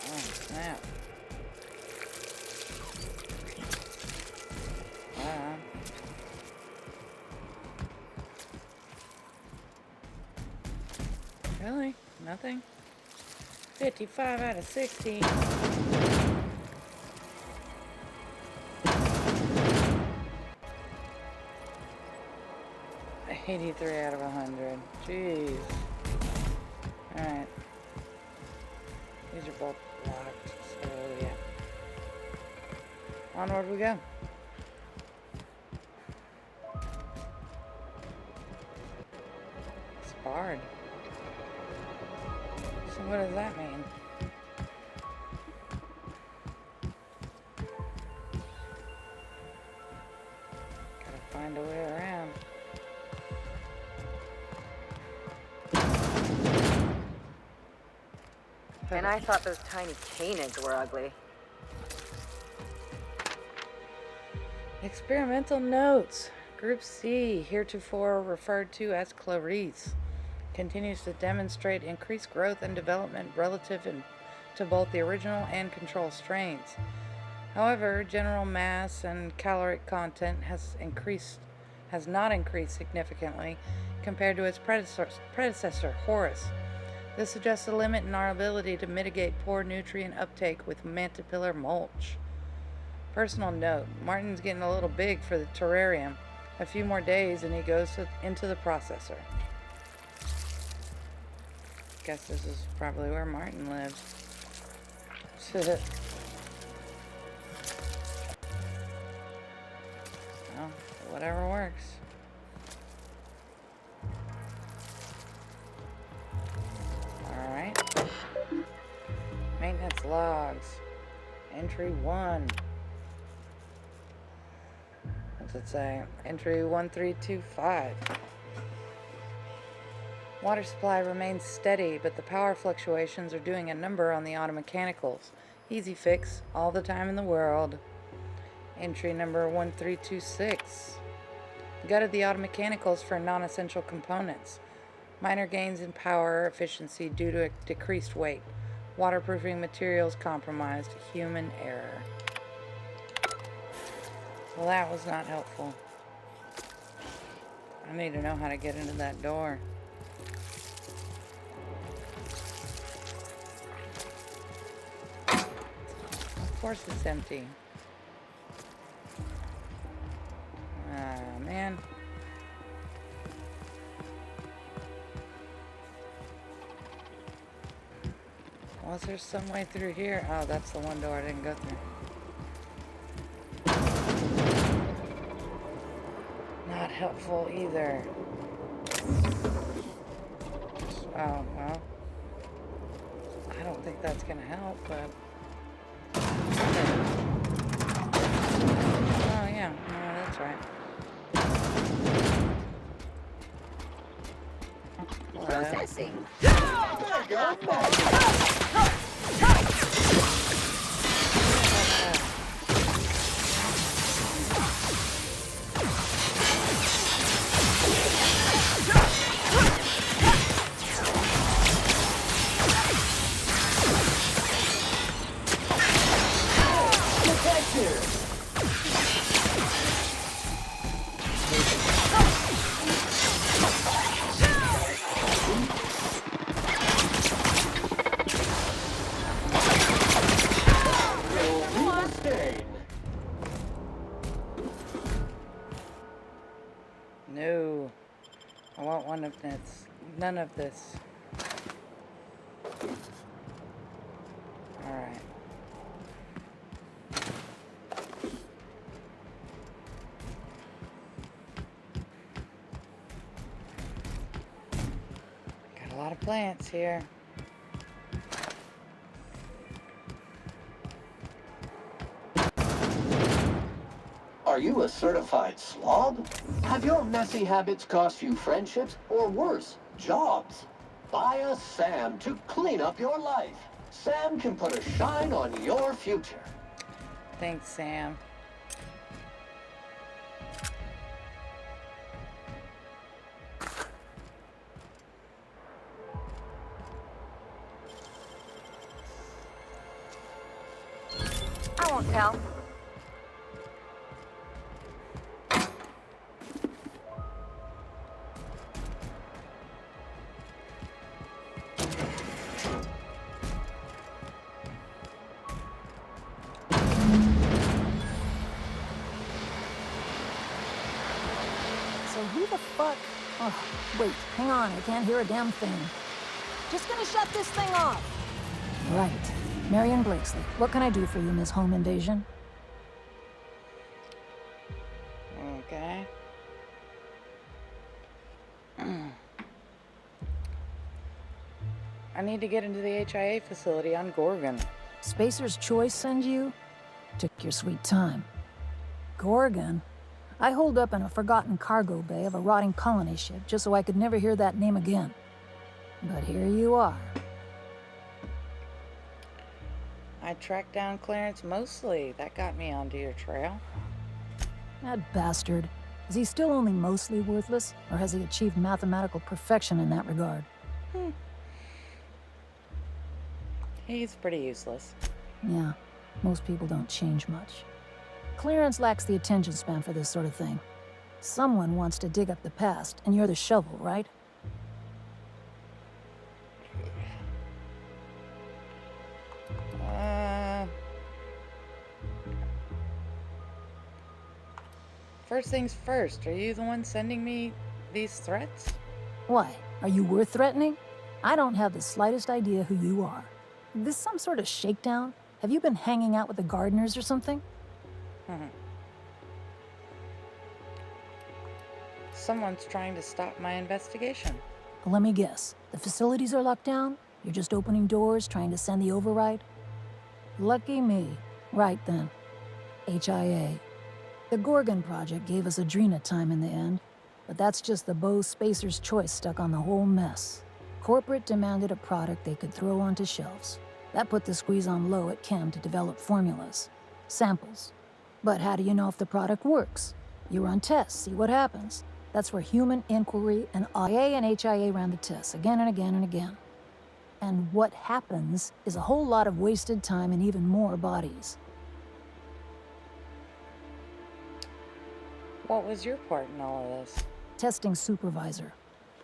Oh, snap. Really? Nothing? 55 out of 60. 83 out of 100. Jeez. Alright. These are both locked, so yeah. Onward we go. It's barred. So what does that mean? Gotta find a way around. And I thought those tiny canids were ugly. Experimental notes. Group C, heretofore referred to as Clarice, continues to demonstrate increased growth and development relative to both the original and control strains. However, general mass and caloric content has not increased significantly compared to its predecessor, Horus. This suggests a limit in our ability to mitigate poor nutrient uptake with mantipillar mulch. Personal note, Martin's getting a little big for the terrarium. A few more days and he goes into the processor. Guess this is probably where Martin lives. Well, whatever works. Alright. Maintenance logs. Entry 1. What's it say? Entry 1325. Water supply remains steady, but the power fluctuations are doing a number on the automechanicals. Easy fix, all the time in the world. Entry number 1326. Gutted the automechanicals for non-essential components. Minor gains in power efficiency due to a decreased weight. Waterproofing materials compromised. Human error. Well, that was not helpful. I need to know how to get into that door. Of course it's empty. Ah, man. Was there some way through here? Oh, that's the one door I didn't go through. Not helpful either. Oh, well. I don't think that's gonna help, but... Oh, yeah. No, that's right. Processing. No. I want one of this. None of this. Alright. Got a lot of plants here. Are you a certified slob? Have your messy habits cost you friendships, or worse, jobs? Buy a Sam to clean up your life. Sam can put a shine on your future. Thanks, Sam. I won't tell. So who the fuck Oh, wait, hang on, I can't hear a damn thing. Just gonna shut this thing off. Right. Marion Blakesley, what can I do for you, Ms. Home Invasion? Okay. I need to get into the HIA facility on Gorgon. Spacer's Choice send you? Took your sweet time. Gorgon? I holed up in a forgotten cargo bay of a rotting colony ship just so I could never hear that name again. But here you are. I tracked down Clarence Mosley. That got me onto your trail. That bastard. Is he still only mostly worthless, or has he achieved mathematical perfection in that regard? He's pretty useless. Yeah, most people don't change much. Clarence lacks the attention span for this sort of thing. Someone wants to dig up the past, and you're the shovel, right? First things first, are you the one sending me these threats? Why? Are you worth threatening? I don't have the slightest idea who you are. This some sort of shakedown? Have you been hanging out with the gardeners or something? Someone's trying to stop my investigation. Well, let me guess. The facilities are locked down? You're just opening doors, trying to send the override? Lucky me. Right then. HIA. The Gorgon project gave us Adrena time in the end, but that's just the Bo Spacer's Choice stuck on the whole mess. Corporate demanded a product they could throw onto shelves. That put the squeeze on low at Chem to develop formulas, samples. But how do you know if the product works? You run tests, see what happens. That's where human inquiry and IA and HIA ran the tests again and again and again. And what happens is a whole lot of wasted time and even more bodies. What was your part in all of this? Testing supervisor.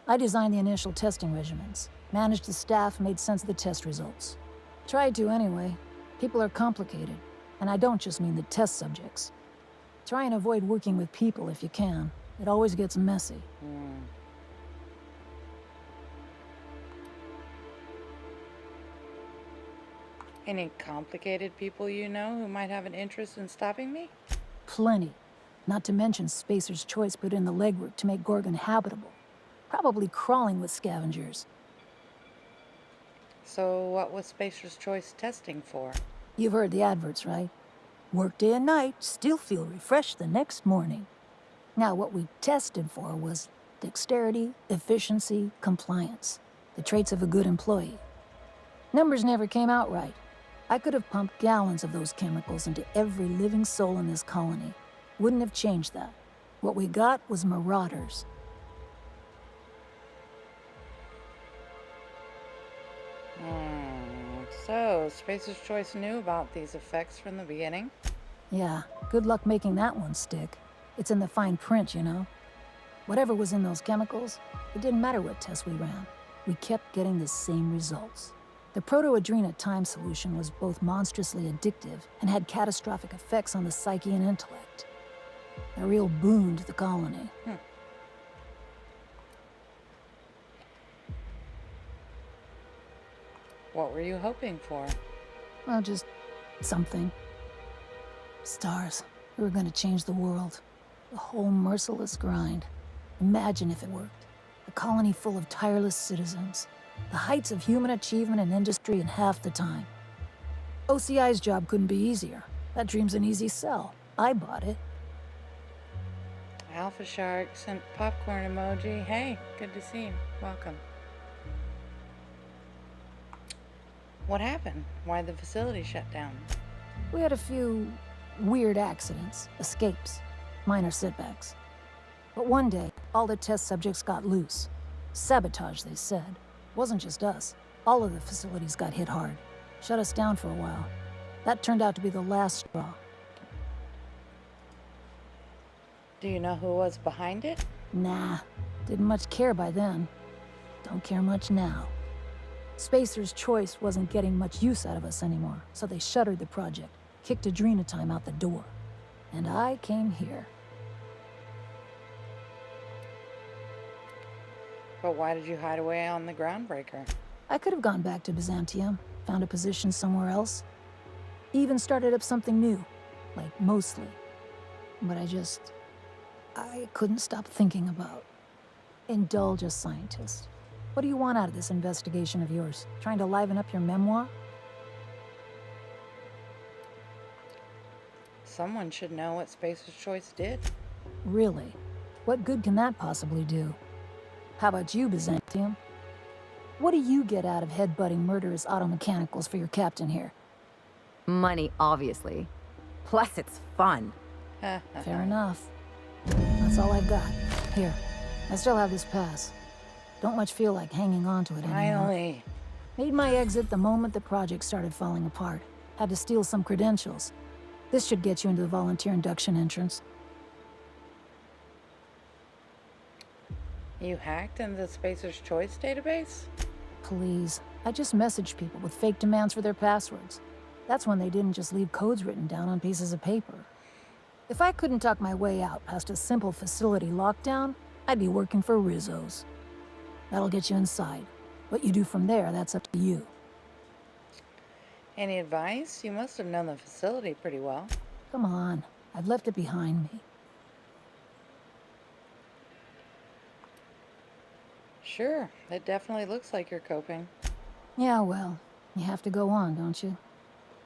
I designed the initial testing regimens, managed the staff, made sense of the test results. Tried to anyway. People are complicated, and I don't just mean the test subjects. Try and avoid working with people if you can. It always gets messy. Any complicated people you know who might have an interest in stopping me? Plenty. Not to mention Spacer's Choice put in the legwork to make Gorgon habitable. Probably crawling with scavengers. So what was Spacer's Choice testing for? You've heard the adverts, right? Work day and night, still feel refreshed the next morning. Now, what we tested for was dexterity, efficiency, compliance. The traits of a good employee. Numbers never came out right. I could have pumped gallons of those chemicals into every living soul in this colony. Wouldn't have changed that. What we got was marauders. So, Spacer's Choice knew about these effects from the beginning? Yeah, good luck making that one stick. It's in the fine print, you know. Whatever was in those chemicals, it didn't matter what tests we ran. We kept getting the same results. The proto-Adrena time solution was both monstrously addictive and had catastrophic effects on the psyche and intellect. A real boon to the colony. What were you hoping for? Well, just something. Stars. We were gonna change the world. The whole merciless grind. Imagine if it worked. A colony full of tireless citizens. The heights of human achievement and industry in half the time. OCI's job couldn't be easier. That dream's an easy sell. I bought it. Alpha Shark sent popcorn emoji. Hey, good to see you. Welcome. What happened? Why'd the facility shut down? We had a few weird accidents, escapes, minor setbacks. But one day, all the test subjects got loose. Sabotage, they said. Wasn't just us. All of the facilities got hit hard. Shut us down for a while. That turned out to be the last straw. Do you know who was behind it? Nah, didn't much care by then. Don't care much now. Spacer's Choice wasn't getting much use out of us anymore, so they shuttered the project, kicked Adrena time out the door. And I came here. But why did you hide away on the groundbreaker? I could have gone back to Byzantium, found a position somewhere else. Even started up something new, like mostly. But I couldn't stop thinking about. Indulge a scientist. What do you want out of this investigation of yours? Trying to liven up your memoir? Someone should know what Spacer's Choice did. Really? What good can that possibly do? How about you, Byzantium? What do you get out of headbutting murderous auto-mechanicals for your captain here? Money, obviously. Plus, it's fun. Fair enough. That's all I've got. Here, I still have this pass. Don't much feel like hanging on to it anymore. Finally. Made my exit the moment the project started falling apart. Had to steal some credentials. This should get you into the volunteer induction entrance. You hacked into the Spacer's Choice database? Please. I just messaged people with fake demands for their passwords. That's when they didn't just leave codes written down on pieces of paper. If I couldn't talk my way out past a simple facility lockdown, I'd be working for Rizzo's. That'll get you inside. What you do from there, that's up to you. Any advice? You must have known the facility pretty well. Come on. I've left it behind me. Sure, it definitely looks like you're coping. Yeah, well, you have to go on, don't you?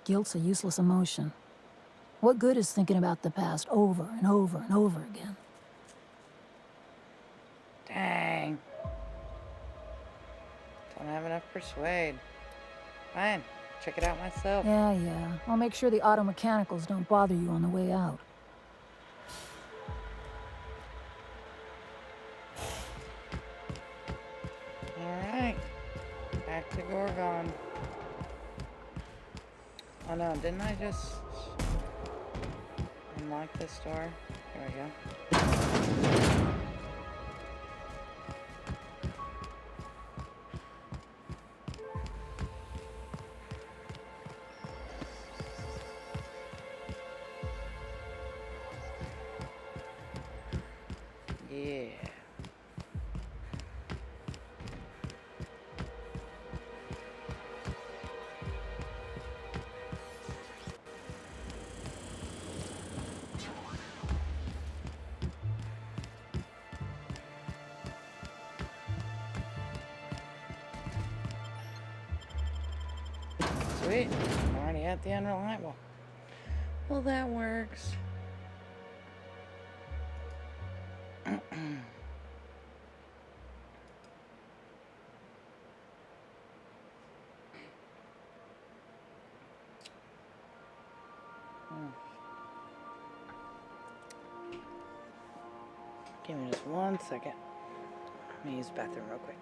Guilt's a useless emotion. What good is thinking about the past over and over and over again? Dang. Don't have enough persuade. Fine, check it out myself. Yeah. I'll make sure the auto-mechanicals don't bother you on the way out. Alright. Back to Gorgon. Oh no, didn't I just unlock this door? There we go. Yeah. Sweet. I'm already at the unreliable. Well, that works. Give me just 1 second. Let me use the bathroom real quick.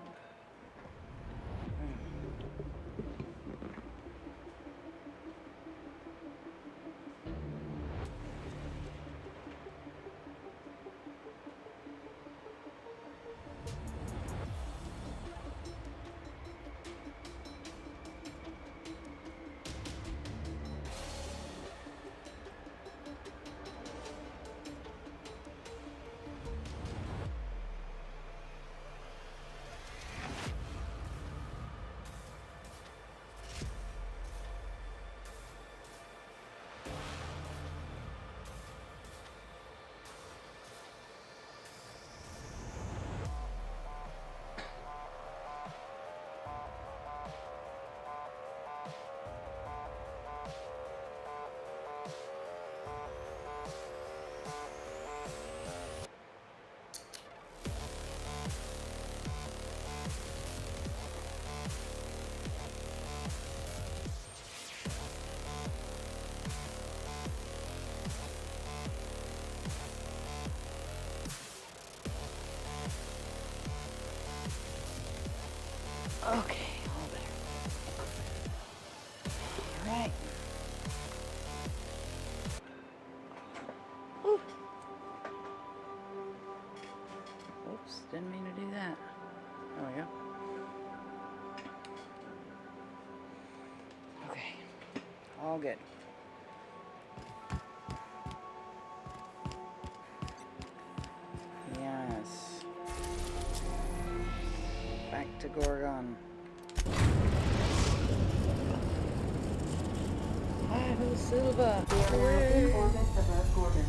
Okay, all better. All right. Ooh. Oops, didn't mean to do that. There we go. Okay, all good. Yes. Gorgon. Hi-ho, Silva. We are now in orbit above Gorgon.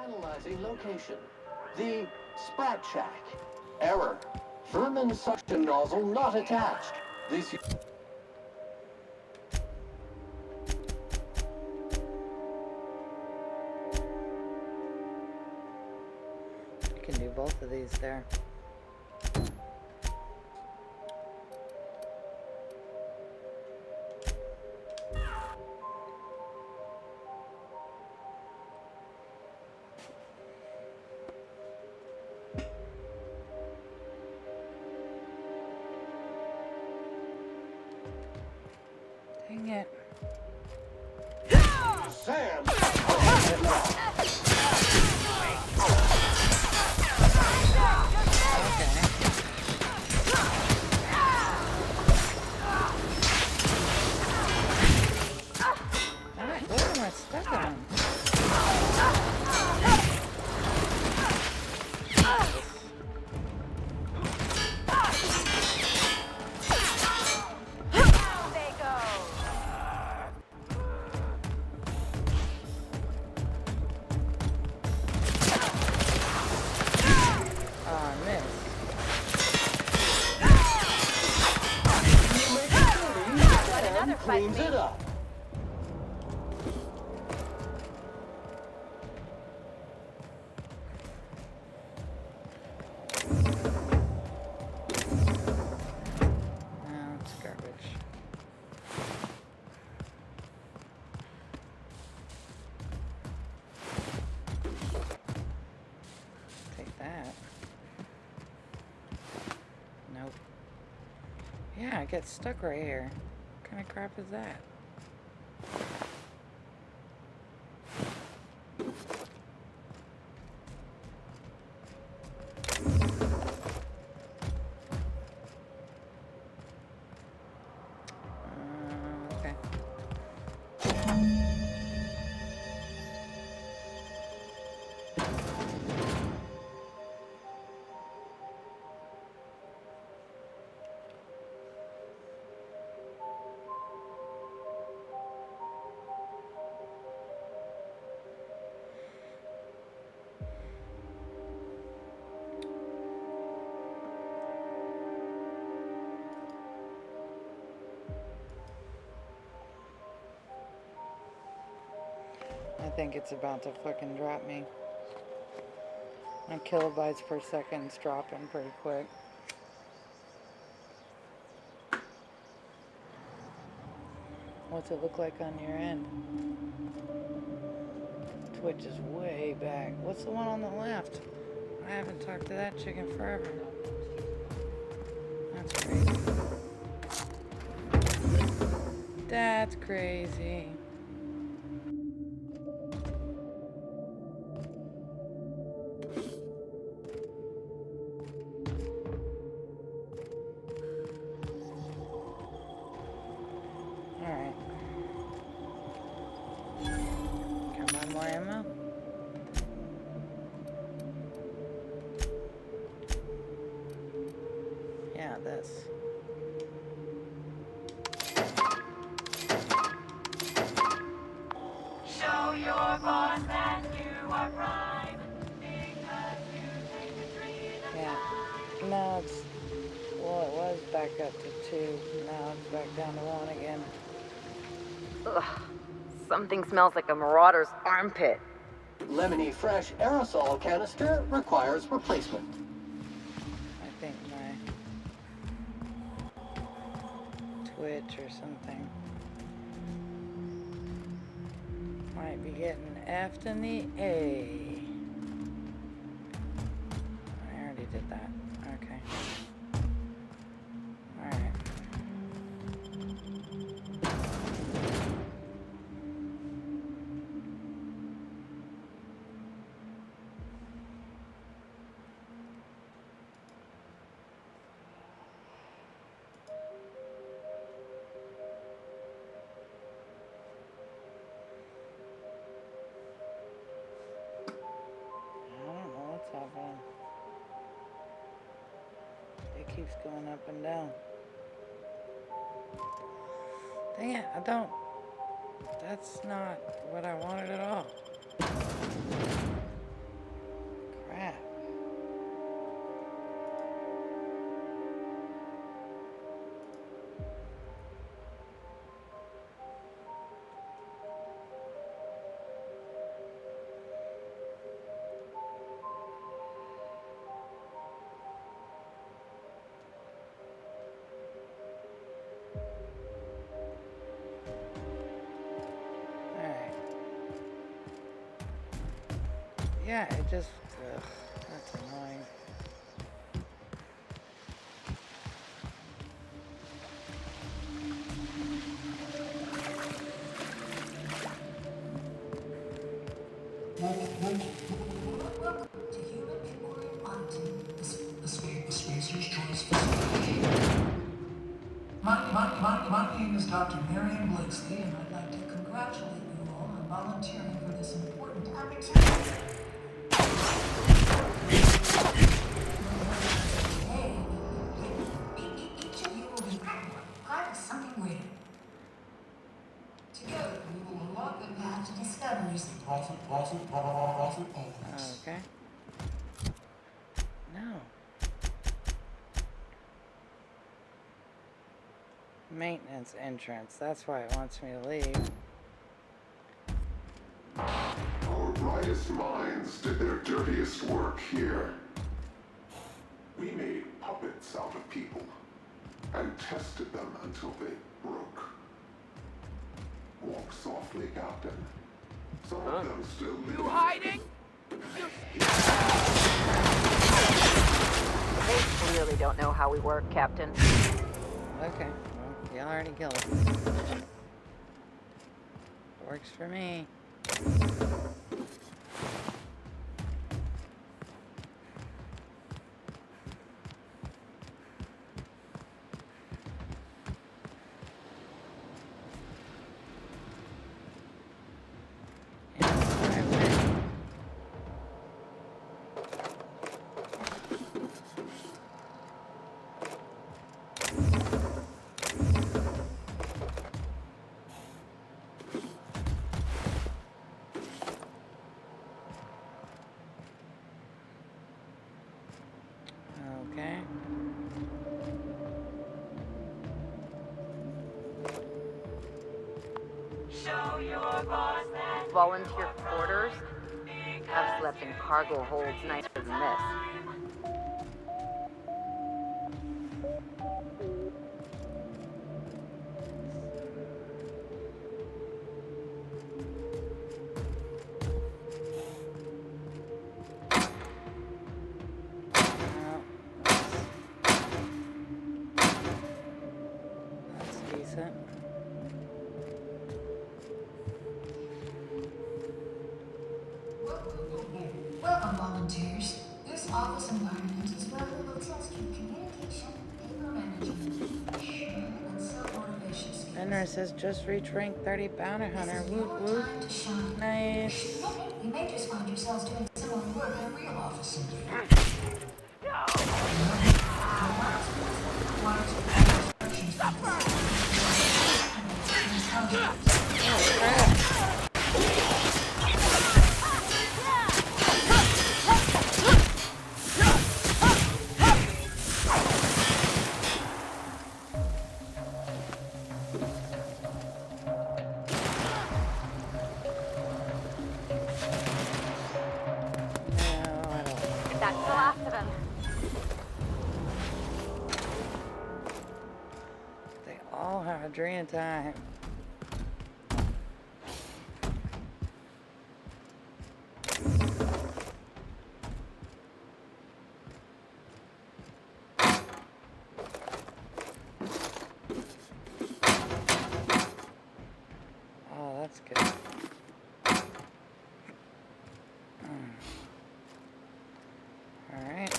Analyzing location. The Sprat Shack. Error. Vermin suction nozzle not attached. This... I can do both of these there. Dang it. Sam! What am I stuck on? Cleans it up. No, it's garbage. Take that. Nope. Yeah, I get stuck right here. What kind of crap is that? Okay. I think it's about to fucking drop me. My kilobytes per second's dropping pretty quick. What's it look like on your end? Twitch is way back. What's the one on the left? I haven't talked to that chicken forever. That's crazy. That's crazy. Alright. Come on, more ammo. Yeah, this. Show your boss that you are prime, because you take the trees and Yeah. Now it's, well, it was back up to 2. Now it's back down to 1 again. Ugh. Something smells like a marauder's armpit. Lemony Fresh aerosol canister requires replacement. I think my Twitch or something might be getting F'd in the A. I already did that. keeps going up and down. Dang it, I don't. That's not what I wanted at all. Crap. Yeah, it just, ugh, that's annoying. My name is Dr. Marion Blakeslee, and I'd like to congratulate you all on volunteering for this important opportunity. Each of you will be part of something greater. Together, we will unlock the path to discoveries and profit. Okay. No. Maintenance entrance. That's why it wants me to leave. Our brightest minds did their dirtiest work here. We made puppets out of people and tested them until they broke. Walk softly, Captain. Some of them still live. You hiding? They clearly don't know how we work, Captain. Okay, well, you already killed it. Works for me. Okay. Show your boss that Volunteer quarters? I've slept in cargo holds nicer than this. That's decent. Welcome, volunteers. This office environment is where we will test your communication, paper management, and self-motivation skills. Fenrir says just reach rank 30 bounty hunter. Whoop whoop. Nice. You may just find yourselves doing similar work in a real office someday. That's the last of them. They all have a dream time. Oh, that's good. All right.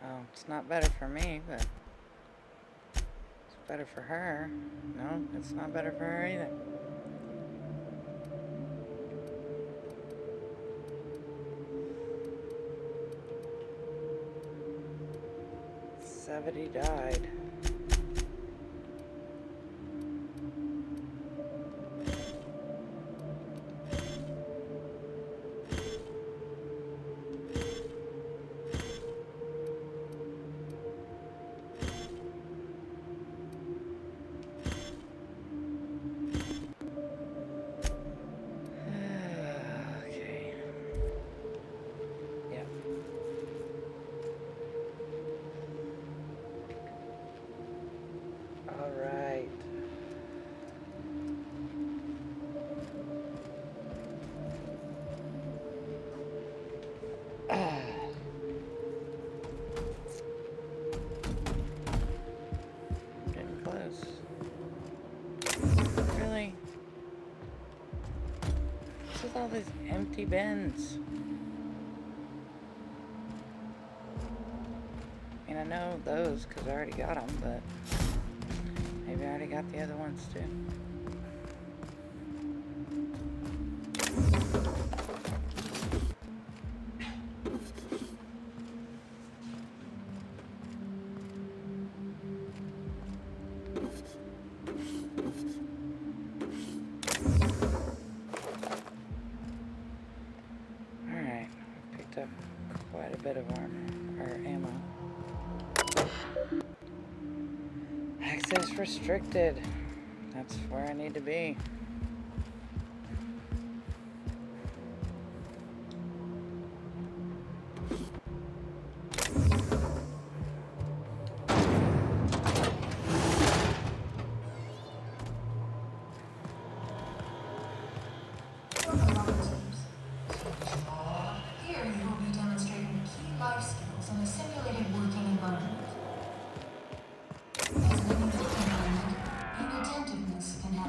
Oh, it's not better for me, but it's better for her. No, it's not better for her either. Zebedee died. Okay. Yep. All right. Getting close. Really? What's with all these empty bins? I mean, I know those because I already got them, but maybe I already got the other ones too. Alright, we picked up quite a bit of armor, or ammo. Access restricted. That's where I need to be. Here you will be demonstrating key life skills in a simulated working environment. As an living environment, inattentiveness can have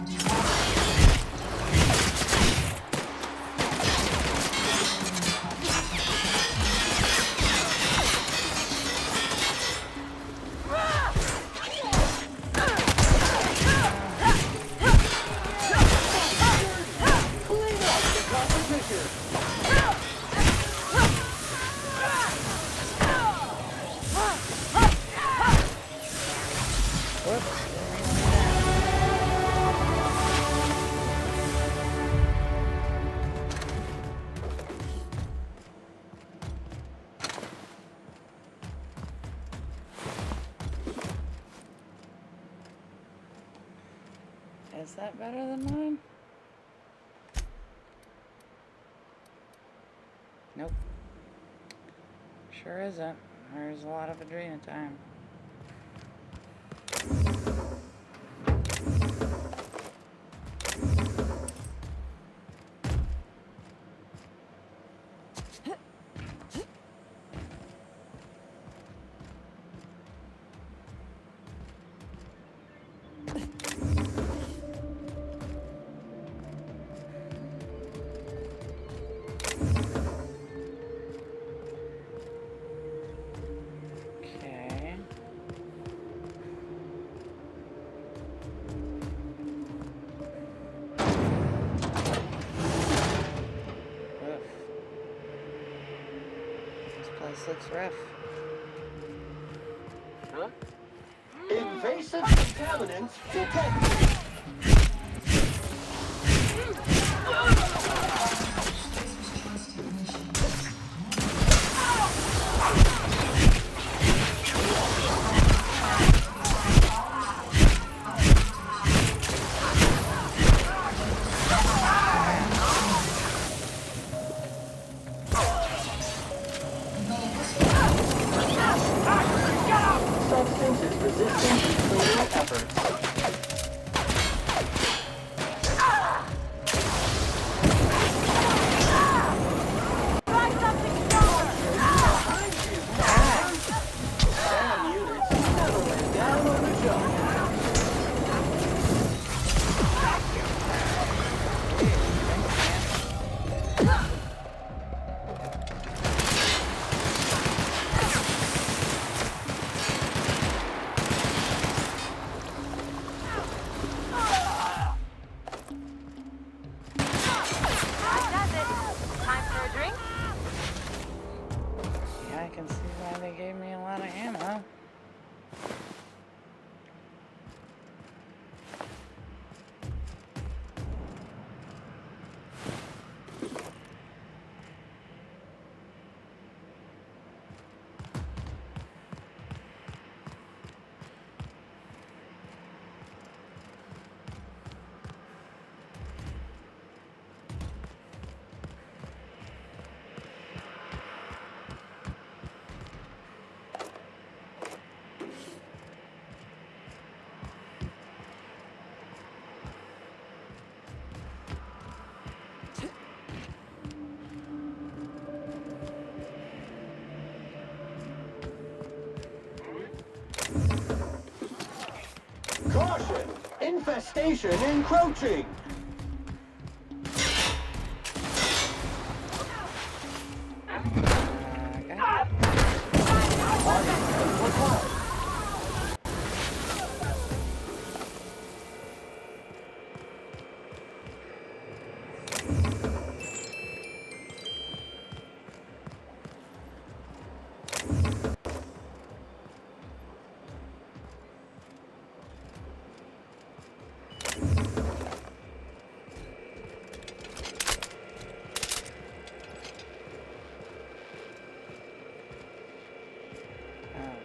Is that better than mine? Nope. Sure isn't. There's a lot of adrenal time. This looks rough. Huh? Invasive contaminants detected. Substance is resistant to cleaning efforts. SAM units never went down on the job. Yeah, I can see why they gave me a lot of ammo. Infestation encroaching!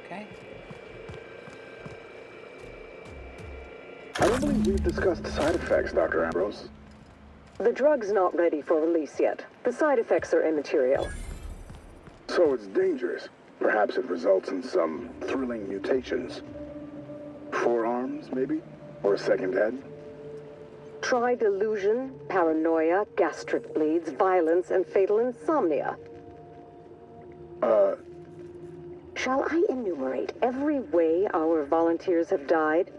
Okay. I don't believe we've discussed side effects, Dr. Ambrose. The drug's not ready for release yet. The side effects are immaterial. So it's dangerous. Perhaps it results in some thrilling mutations. Forearms, maybe? Or a second head? Try delusion, paranoia, gastric bleeds, violence, and fatal insomnia. Shall I enumerate every way our volunteers have died?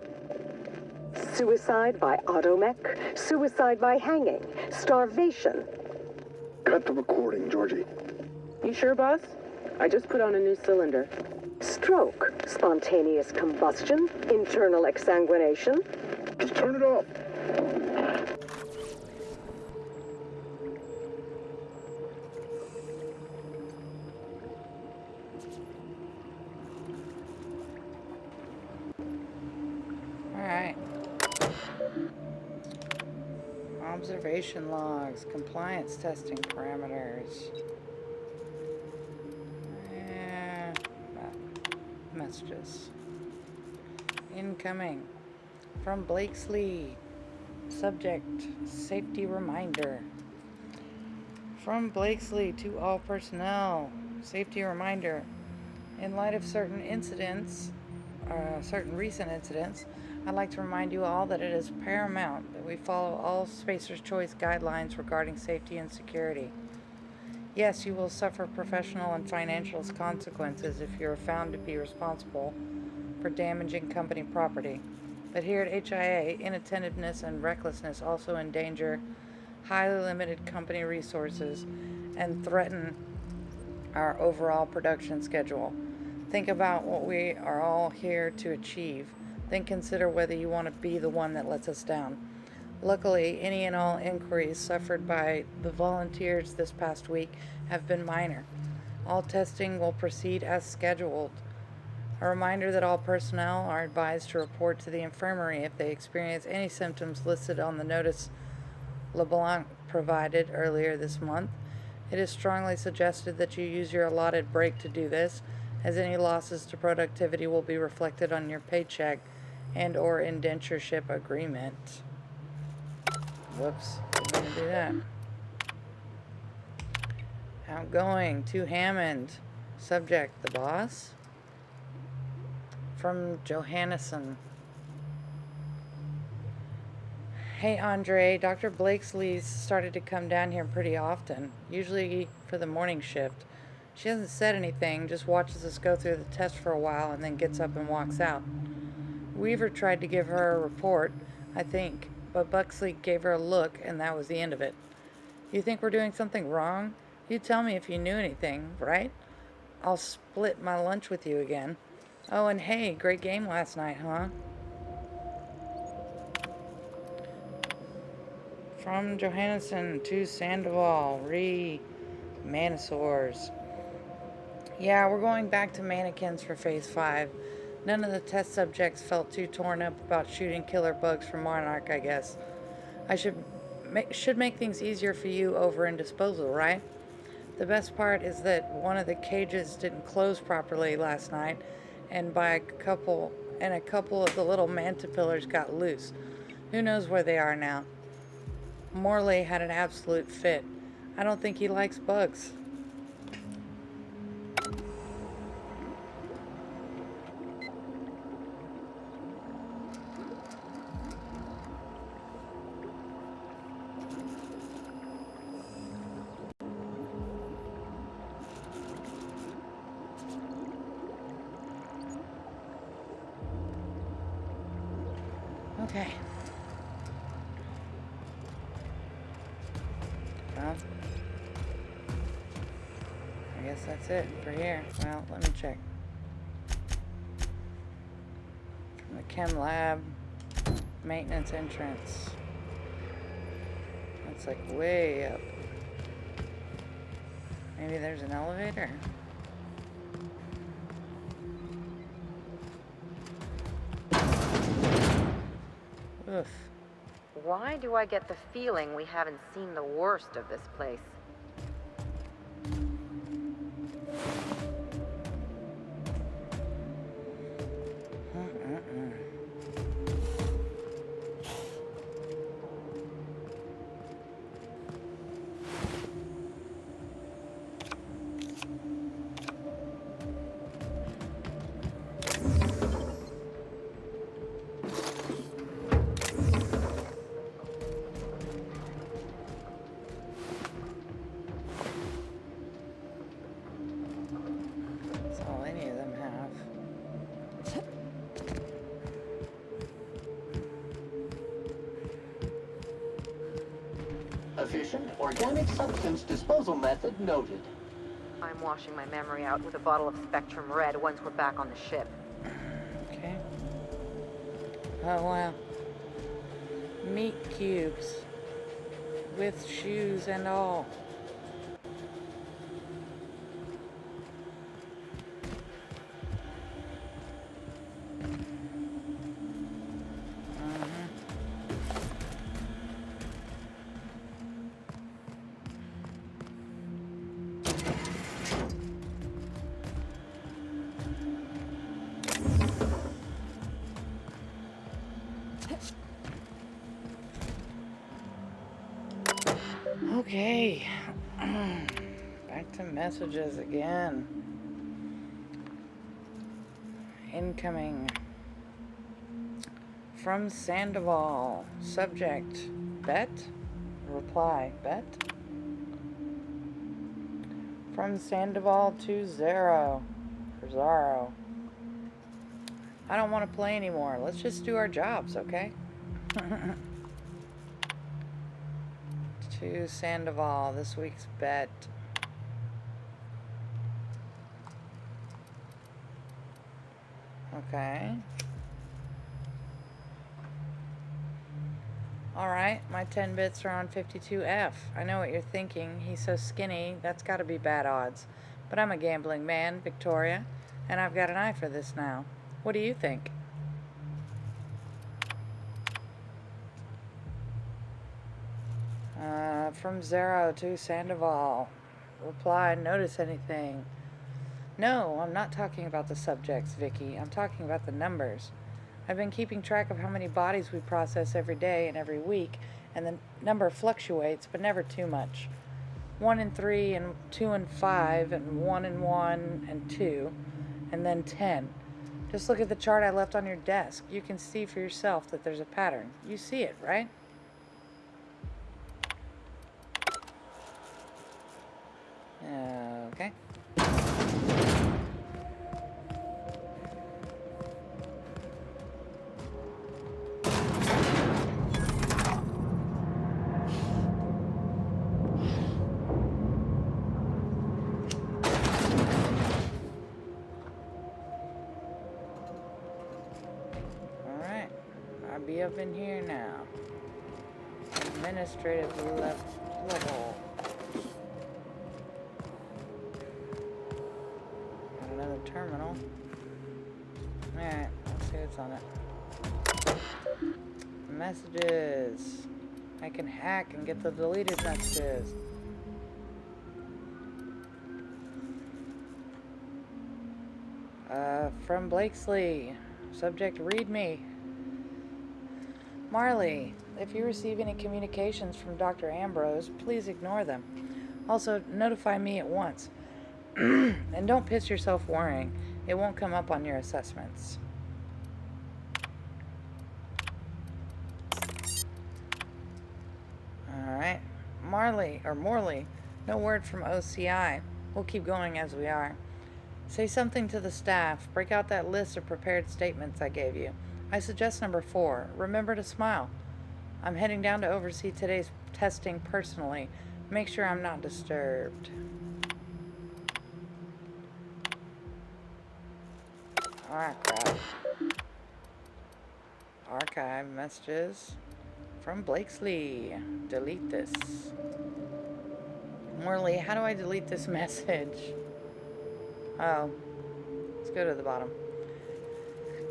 Suicide by automech, suicide by hanging, starvation. Cut the recording, Georgie. You sure, boss? I just put on a new cylinder. Stroke, spontaneous combustion, internal exsanguination. Just turn it off. Alright. Observation logs, compliance testing parameters. Messages. Incoming. From Blakesley. Subject, safety reminder. From Blakesley to all personnel. Safety reminder. In light of certain incidents, certain recent incidents, I'd like to remind you all that it is paramount that we follow all Spacer's Choice guidelines regarding safety and security. Yes, you will suffer professional and financial consequences if you are found to be responsible for damaging company property. But here at HIA, inattentiveness and recklessness also endanger highly limited company resources and threaten our overall production schedule. Think about what we are all here to achieve. Then consider whether you want to be the one that lets us down. Luckily, any and all inquiries suffered by the volunteers this past week have been minor. All testing will proceed as scheduled. A reminder that all personnel are advised to report to the infirmary if they experience any symptoms listed on the notice LeBlanc provided earlier this month. It is strongly suggested that you use your allotted break to do this, as any losses to productivity will be reflected on your paycheck and or indentureship agreement. Whoops, didn't want to do that. Outgoing to Hammond. Subject, the boss. From Johannesson. Hey Andre, Dr. Blakesley's started to come down here pretty often, usually for the morning shift. She hasn't said anything, just watches us go through the test for a while and then gets up and walks out. Weaver tried to give her a report, I think, but Buxley gave her a look and that was the end of it. You think we're doing something wrong? You tell me if you knew anything, right? I'll split my lunch with you again. Oh, and hey, great game last night, huh? From Johannesson to Sandoval, Manosaurs. Yeah, we're going back to mannequins for Phase 5. None of the test subjects felt too torn up about shooting killer bugs from Monarch, I guess. I should make things easier for you over in disposal, right? The best part is that one of the cages didn't close properly last night, and a couple of the little mantipillars got loose. Who knows where they are now? Morley had an absolute fit. I don't think he likes bugs. Okay. Well, I guess that's it for here. Well, let me check. From the chem lab, maintenance entrance. That's like way up. Maybe there's an elevator? Oof. Why do I get the feeling we haven't seen the worst of this place? That's all any of them have. Efficient organic substance disposal method noted. I'm washing my memory out with a bottle of Spectrum Red once we're back on the ship. Okay. Oh, wow. Meat cubes. With shoes and all. Okay. Back to messages again. Incoming. From Sandoval. Subject. Bet? Reply. Bet? From Sandoval to Zero. Or Zaro. I don't want to play anymore. Let's just do our jobs, okay? To Sandoval, this week's bet. Okay. Alright, my 10 bits are on 52F. I know what you're thinking. He's so skinny, that's gotta be bad odds. But I'm a gambling man, Victoria, and I've got an eye for this now. What do you think? From Zero to Sandoval. Reply, notice anything? No, I'm not talking about the subjects, Vicky. I'm talking about the numbers. I've been keeping track of how many bodies we process every day and every week, and the number fluctuates, but never too much. 1 and 3 and 2 and 5 and 1 and 1 and 2 and then 10. Just look at the chart I left on your desk. You can see for yourself that there's a pattern. You see it, right? Okay. Alright. I'll be up in here now. Administrative level. Another terminal. Alright, let's see what's on it. Messages. I can hack and get the deleted messages. From Blakesley. Subject, read me. Marley, if you receive any communications from Dr. Ambrose, please ignore them. Also, notify me at once. And don't piss yourself worrying. It won't come up on your assessments. Alright. Morley, no word from OCI. We'll keep going as we are. Say something to the staff. Break out that list of prepared statements I gave you. I suggest number 4. Remember to smile. I'm heading down to oversee today's testing personally. Make sure I'm not disturbed. Ah, crap. Archive messages from Blakesley. Delete this. Morley, how do I delete this message? Oh. Let's go to the bottom.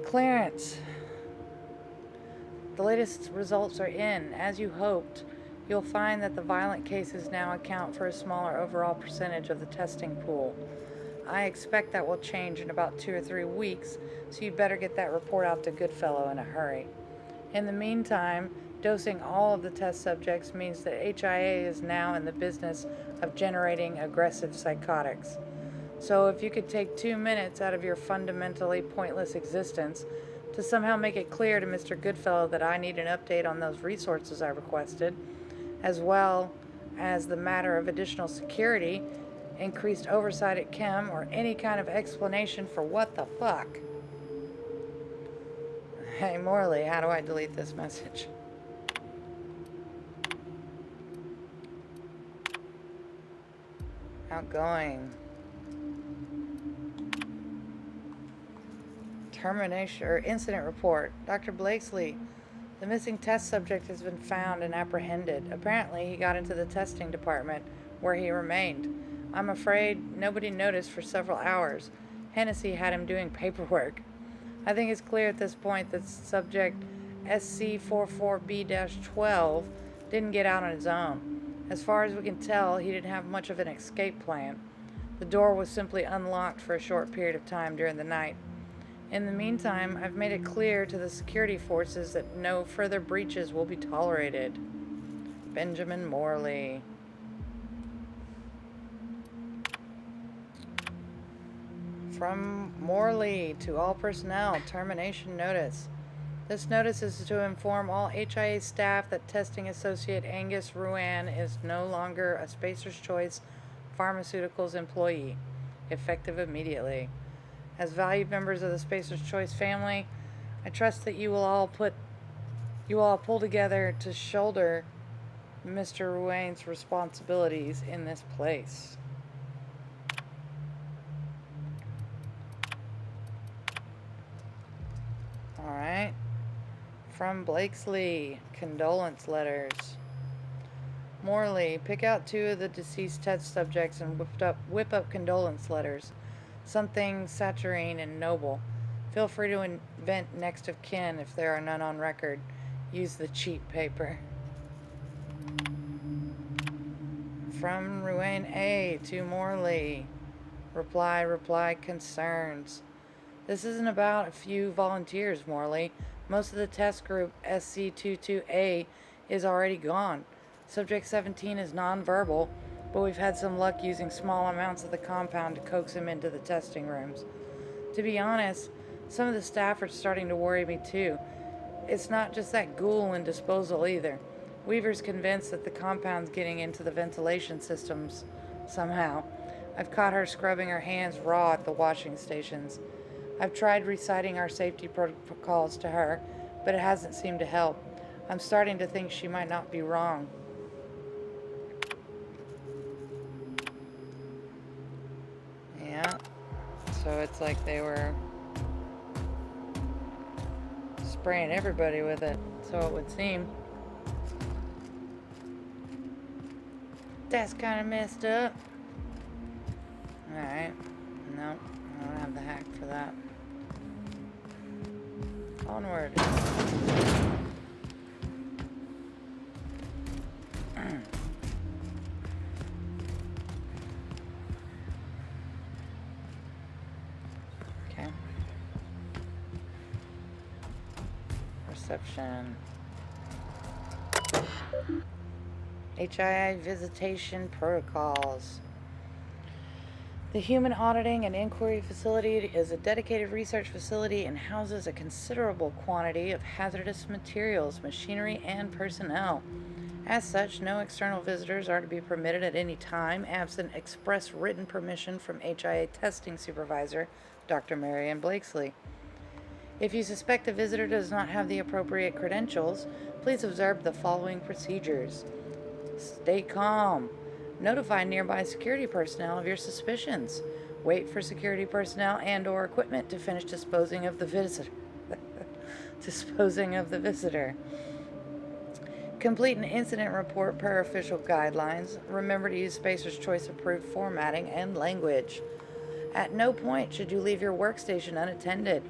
Clarence. The latest results are in. As you hoped, you'll find that the violent cases now account for a smaller overall percentage of the testing pool. I expect that will change in about 2 or 3 weeks, so you'd better get that report out to Goodfellow in a hurry. In the meantime, dosing all of the test subjects means that HIA is now in the business of generating aggressive psychotics. So if you could take 2 minutes out of your fundamentally pointless existence to somehow make it clear to Mr. Goodfellow that I need an update on those resources I requested, as well as the matter of additional security, increased oversight at Chem, or any kind of explanation for what the fuck. Hey Morley, how do I delete this message? Outgoing. Termination or incident report. Dr. Blakesley, the missing test subject has been found and apprehended. Apparently, he got into the testing department where he remained. I'm afraid nobody noticed for several hours. Hennessy had him doing paperwork. I think it's clear at this point that subject SC44B-12 didn't get out on his own. As far as we can tell, he didn't have much of an escape plan. The door was simply unlocked for a short period of time during the night. In the meantime, I've made it clear to the security forces that no further breaches will be tolerated. Benjamin Morley. From Morley to all personnel, termination notice. This notice is to inform all HIA staff that testing associate Angus Ruan is no longer a Spacer's Choice Pharmaceuticals employee, effective immediately. As valued members of the Spacer's Choice family, I trust that you will all pull together to shoulder Mr. Ruan's responsibilities in this place. Alright. From Blakesley, condolence letters. Morley, pick out 2 of the deceased test subjects and whip up condolence letters. Something saturine and noble. Feel free to invent next of kin if there are none on record. Use the cheap paper. From Ruane A to Morley. Reply concerns. This isn't about a few volunteers, Morley. Most of the test group SC22A is already gone. Subject 17 is nonverbal, but we've had some luck using small amounts of the compound to coax him into the testing rooms. To be honest, some of the staff are starting to worry me too. It's not just that ghoul in disposal either. Weaver's convinced that the compound's getting into the ventilation systems somehow. I've caught her scrubbing her hands raw at the washing stations. I've tried reciting our safety protocols to her, but it hasn't seemed to help. I'm starting to think she might not be wrong. Yeah, so it's like they were spraying everybody with it, so it would seem. That's kind of messed up. Alright, no, I don't have the hack for that. Onward. Okay. Reception. HII visitation protocols. The Human Auditing and Inquiry Facility is a dedicated research facility and houses a considerable quantity of hazardous materials, machinery, and personnel. As such, no external visitors are to be permitted at any time, absent express written permission from HIA testing supervisor, Dr. Marianne Blakesley. If you suspect a visitor does not have the appropriate credentials, please observe the following procedures. Stay calm. Notify nearby security personnel of your suspicions. Wait for security personnel and/or equipment to finish disposing of the visitor. Disposing of the visitor. Complete an incident report per official guidelines. Remember to use Spacer's Choice approved formatting and language. At no point should you leave your workstation unattended.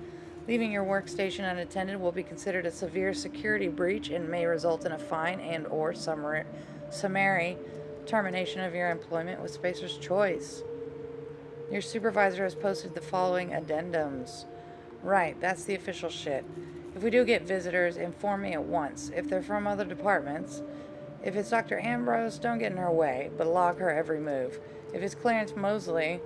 Leaving your workstation unattended will be considered a severe security breach and may result in a fine and/or summary termination of your employment with Spacer's Choice. Your supervisor has posted the following addendums. Right, that's the official shit. If we do get visitors, inform me at once. If they're from other departments, if it's Dr. Ambrose, don't get in her way, but log her every move. If it's Clarence mostly,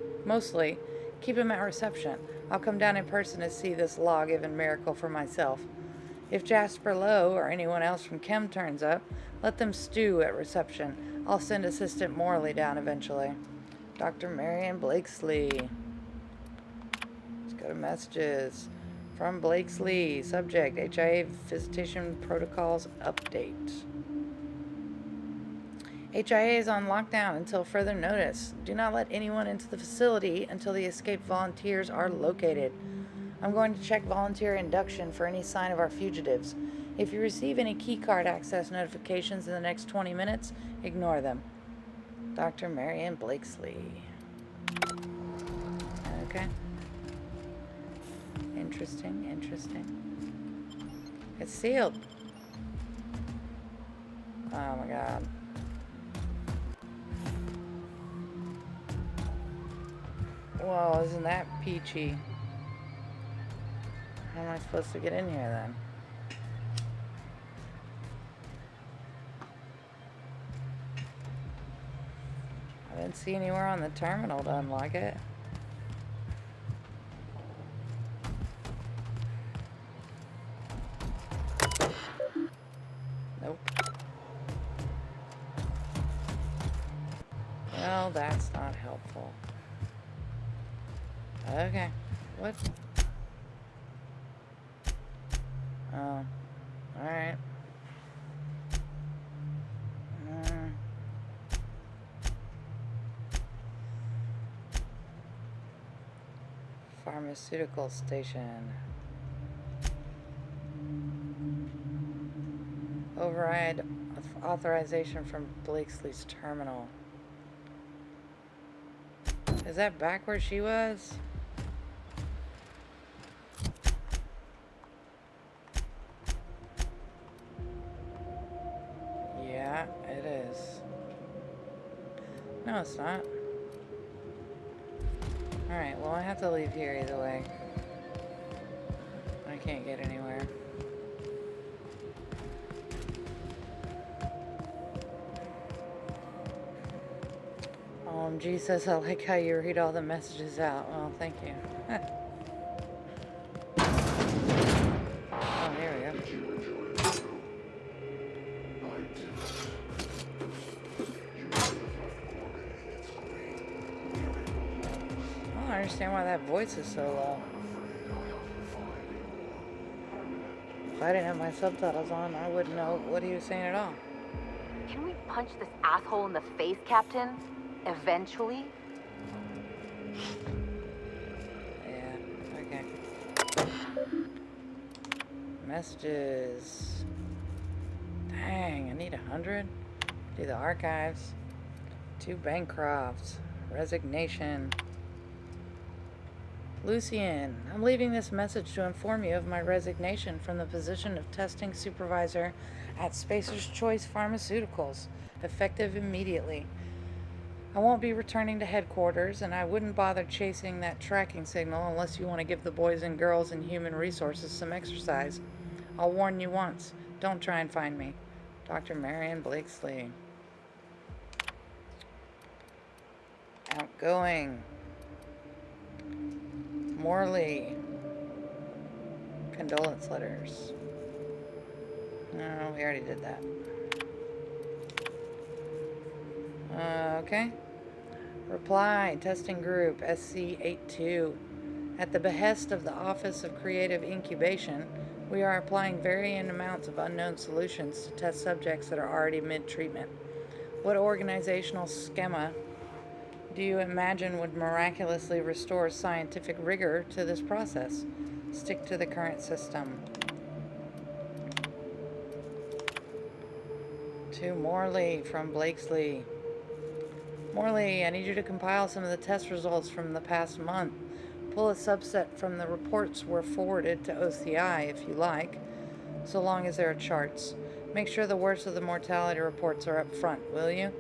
keep him at reception. I'll come down in person to see this law-given miracle for myself. If Jasper Lowe or anyone else from Chem turns up, let them stew at reception. I'll send Assistant Morley down eventually. Dr. Marion Blakesley. Let's go to messages. From Blakesley. Subject, HIA Visitation Protocols Update. HIA is on lockdown until further notice. Do not let anyone into the facility until the escaped volunteers are located. I'm going to check volunteer induction for any sign of our fugitives. If you receive any keycard access notifications in the next 20 minutes, ignore them. Dr. Marion Blakesley. Okay. Interesting, interesting. It's sealed. Oh my god. Well, isn't that peachy? How am I supposed to get in here then? I didn't see anywhere on the terminal to unlock it. Nope. Well, that's not helpful. Okay. What? Oh. Alright. Pharmaceutical station. Override authorization from Blakesley's terminal. Is that back where she was? Yeah, it is. No, it's not. Alright, well I have to leave here either way. I can't get anywhere. G says, I like how you read all the messages out. Well, thank you. Oh, here we go. I don't understand why that voice is so low. If I didn't have my subtitles on, I wouldn't know what he was saying at all. Can we punch this asshole in the face, Captain? Eventually? Yeah, okay. Messages. Dang, I need 100. Do the archives. 2 Bancrofts. Resignation. Lucien, I'm leaving this message to inform you of my resignation from the position of testing supervisor at Spacer's Choice Pharmaceuticals, effective immediately. I won't be returning to headquarters, and I wouldn't bother chasing that tracking signal unless you want to give the boys and girls in human resources some exercise. I'll warn you once. Don't try and find me. Dr. Marion Blakesley. Outgoing. Morley. Condolence letters. No, we already did that. Okay. Reply, testing group, SC82. At the behest of the Office of Creative Incubation, we are applying varying amounts of unknown solutions to test subjects that are already mid-treatment. What organizational schema do you imagine would miraculously restore scientific rigor to this process? Stick to the current system. To Morley from Blakesley. Morley, I need you to compile some of the test results from the past month. Pull a subset from the reports were forwarded to OCI if you like, so long as there are charts. Make sure the worst of the mortality reports are up front, will you?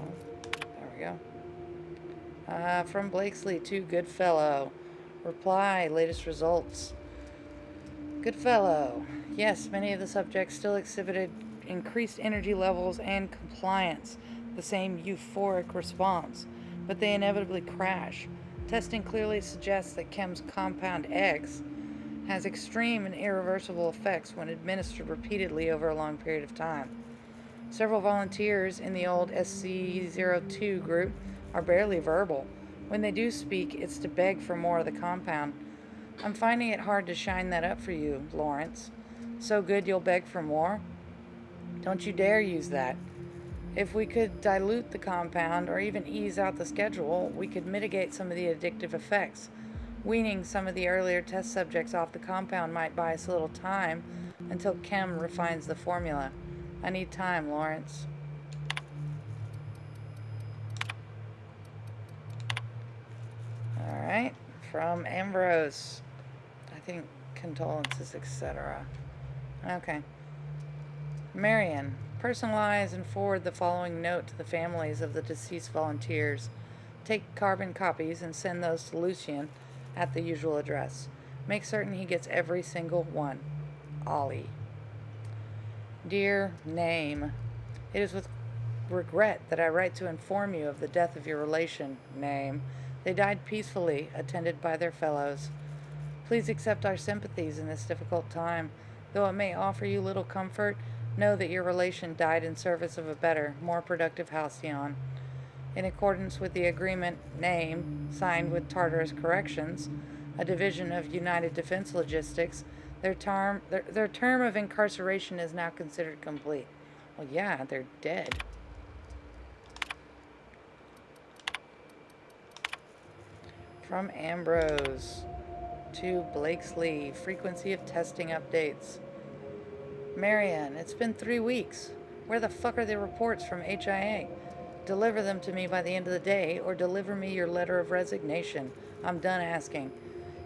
Oh, there we go. From Blakesley to Goodfellow. Reply, latest results. Goodfellow. Yes, many of the subjects still exhibited increased energy levels and compliance, the same euphoric response, but they inevitably crash. Testing clearly suggests that Chem's compound X has extreme and irreversible effects when administered repeatedly over a long period of time. Several volunteers in the old SC-02 group are barely verbal. When they do speak, it's to beg for more of the compound. I'm finding it hard to shine that up for you, Lawrence. So good you'll beg for more? Don't you dare use that. If we could dilute the compound or even ease out the schedule, we could mitigate some of the addictive effects. Weaning some of the earlier test subjects off the compound might buy us a little time until Chem refines the formula. I need time, Lawrence. Alright, from Ambrose. I think condolences, etc. Okay. Marion, personalize and forward the following note to the families of the deceased volunteers. Take carbon copies and send those to Lucien at the usual address. Make certain he gets every single one. Ollie. Dear Name, it is with regret that I write to inform you of the death of your relation, Name. They died peacefully, attended by their fellows. Please accept our sympathies in this difficult time. Though it may offer you little comfort, know that your relation died in service of a better, more productive halcyon. In accordance with the agreement Name, signed with Tartarus Corrections, a division of United Defense Logistics, their term of incarceration is now considered complete. Well, yeah, they're dead. From Ambrose to Blakesley, frequency of testing updates. Marianne, it's been 3 weeks. Where the fuck are the reports from HIA? Deliver them to me by the end of the day, or deliver me your letter of resignation. I'm done asking.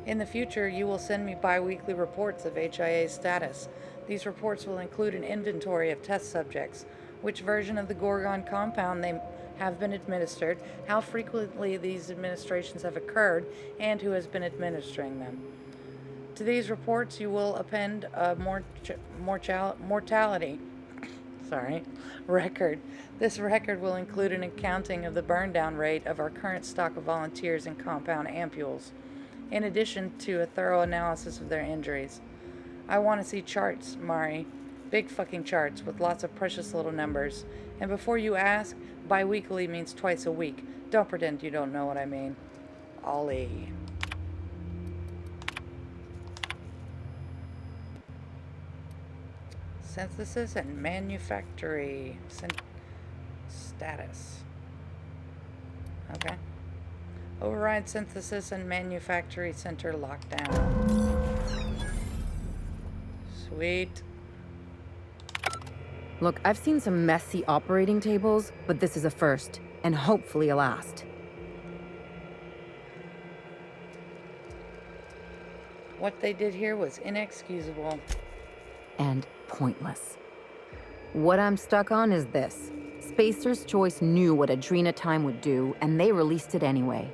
In the future, you will send me bi-weekly reports of HIA's status. These reports will include an inventory of test subjects, which version of the Gorgon compound they have been administered, how frequently these administrations have occurred, and who has been administering them. To these reports, you will append a mortality record. This record will include an accounting of the burn-down rate of our current stock of volunteers and compound ampules, in addition to a thorough analysis of their injuries. I want to see charts, Mari. Big fucking charts with lots of precious little numbers. And before you ask, bi-weekly means twice a week. Don't pretend you don't know what I mean. Ollie. Synthesis and manufactory status. Okay. Override synthesis and manufactory center lockdown. Sweet. Look, I've seen some messy operating tables, but this is a first, and hopefully a last. What they did here was inexcusable. And pointless. What I'm stuck on is this. Spacer's Choice knew what Adrena Time would do, and they released it anyway.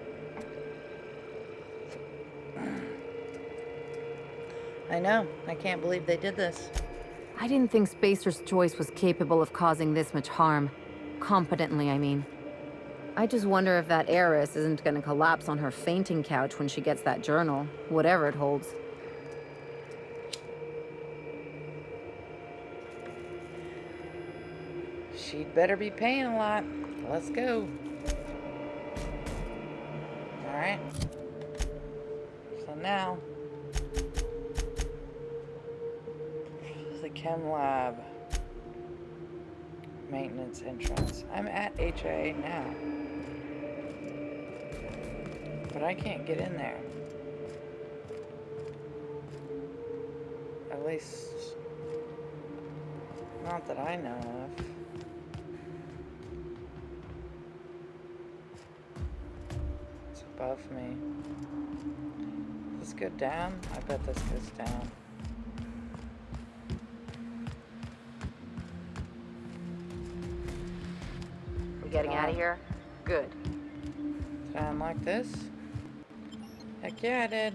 I know. I can't believe they did this. I didn't think Spacer's Choice was capable of causing this much harm. Competently, I mean. I just wonder if that heiress isn't gonna collapse on her fainting couch when she gets that journal, whatever it holds. She'd better be paying a lot. Let's go. Alright. So now, the chem lab. Maintenance entrance. I'm at HA now. But I can't get in there. At least, not that I know of. It's above me. Does this go down? I bet this goes down. We getting out of here? Good. Did I unlock this? Heck yeah, I did.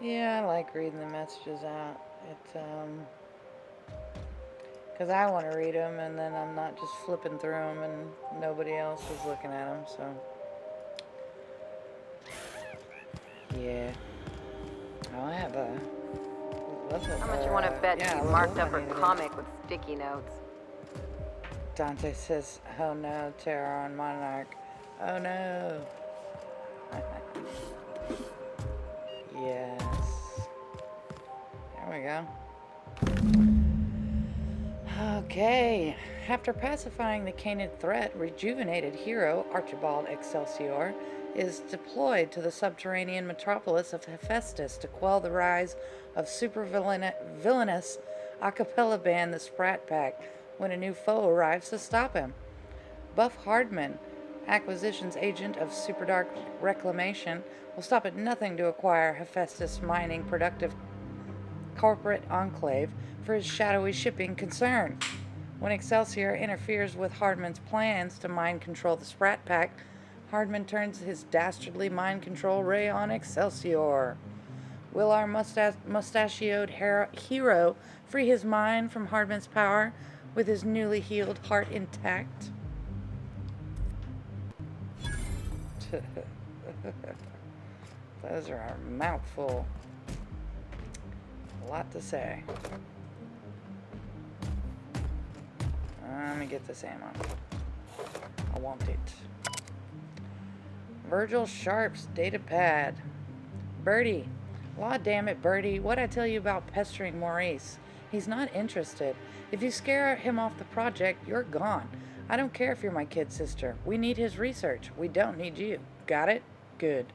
Yeah, I like reading the messages out. Because I want to read them, and then I'm not just flipping through them, and nobody else is looking at them, so. Yeah. Oh, I have a... How much you want to bet you marked up her comic with sticky notes? Dante says, oh no, terror on Monarch. Oh no. Yes. There we go. Okay. After pacifying the Canid threat, rejuvenated hero Archibald Excelsior is deployed to the subterranean metropolis of Hephaestus to quell the rise of villainous a cappella band the Sprat Pack when a new foe arrives to stop him. Buff Hardman, acquisitions agent of Superdark Reclamation, will stop at nothing to acquire Hephaestus mining productive corporate enclave for his shadowy shipping concern. When Excelsior interferes with Hardman's plans to mind control the Sprat Pack, Hardman turns his dastardly mind control ray on Excelsior. Will our mustachioed hero free his mind from Hardman's power with his newly healed heart intact? Those are a mouthful. A lot to say. Let me get this ammo. I want it. Virgil Sharp's data pad. Birdie. Law damn it, Birdie. What'd I tell you about pestering Maurice? He's not interested. If you scare him off the project, you're gone. I don't care if you're my kid sister. We need his research. We don't need you. Got it? Good.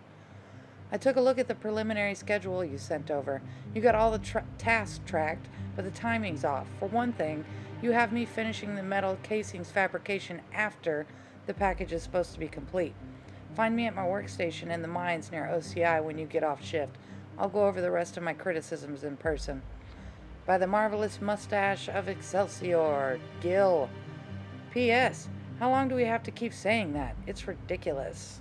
I took a look at the preliminary schedule you sent over. You got all the tasks tracked, but the timing's off. For one thing, you have me finishing the metal casings fabrication after the package is supposed to be complete. Find me at my workstation in the mines near OCI when you get off shift. I'll go over the rest of my criticisms in person. By the marvelous mustache of Excelsior, Gil. P.S. How long do we have to keep saying that? It's ridiculous.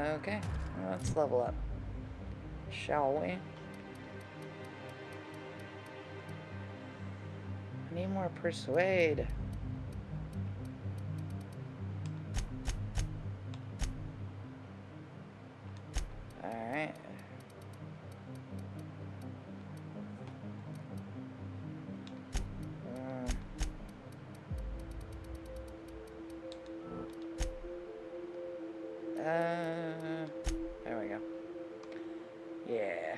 Okay, let's level up, shall we? I need more persuade. Alright. There we go. Yeah.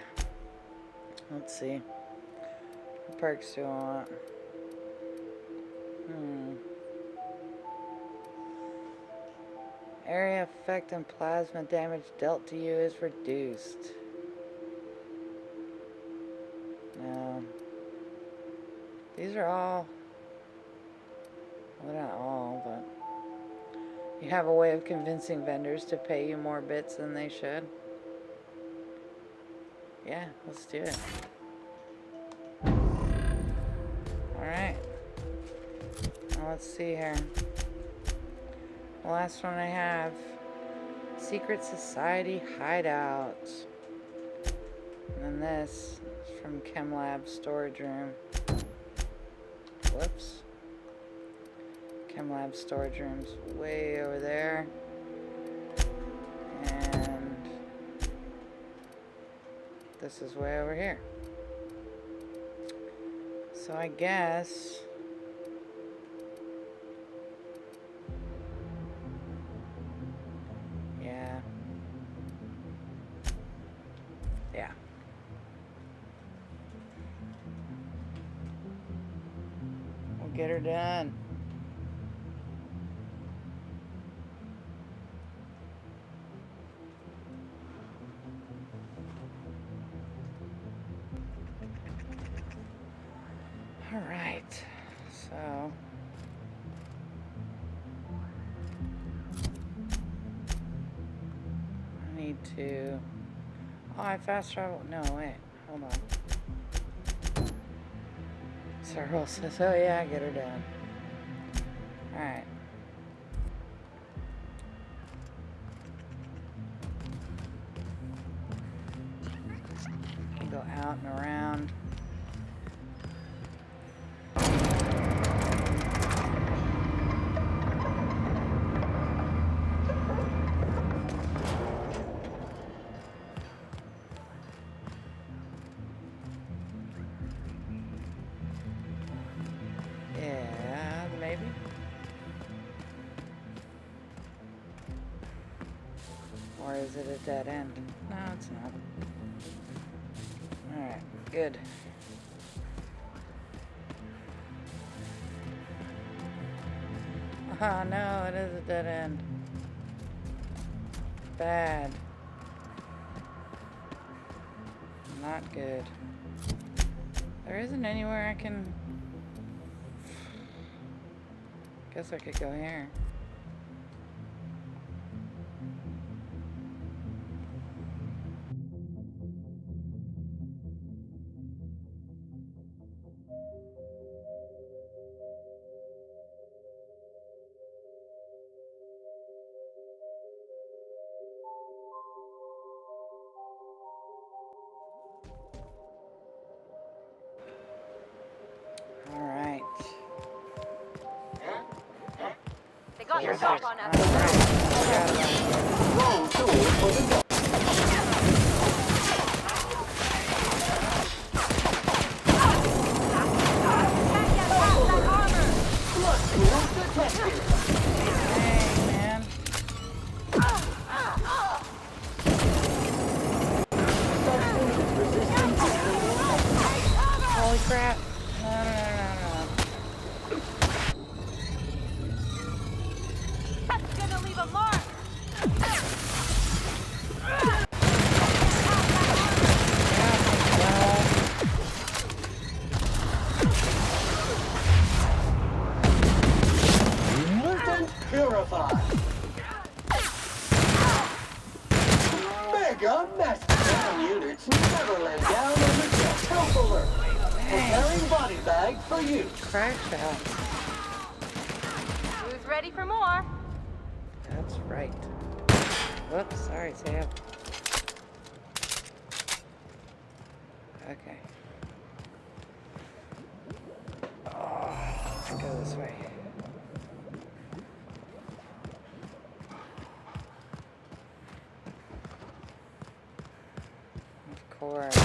Let's see. What perks do I want? Area effect and plasma damage dealt to you is reduced. No. These are all... well, not all, but... you have a way of convincing vendors to pay you more bits than they should. Yeah, let's do it. Alright. Now let's see here. The last one I have. Secret Society Hideout. And then this is from ChemLab Storage Room. Whoops. ChemLab Storage Room's way over there. this is way over here. So I guess... Yeah. Yeah. We'll get her done. All right, so I need to, oh, I fast travel, no, wait, hold on. Cyril says, oh yeah, get her done. All right. Go out and around. Yeah, maybe. Or is it a dead end? No, it's not. Alright, good. Ah, no, it is a dead end. Bad. Not good. There isn't anywhere I can... Guess I could go here. All right. They got your Here's back our- on us. Wrong tool for the job. Dang, man. Holy crap. No, no, no, no, no. That's gonna leave a mark. Mutant purified. Mega master units never let down on the jet. Health alert. Preparing body bag for use. Crash out. Who's ready for more? That's right. Whoops, sorry, Sam. Okay. Oh, let's go this way. Of course.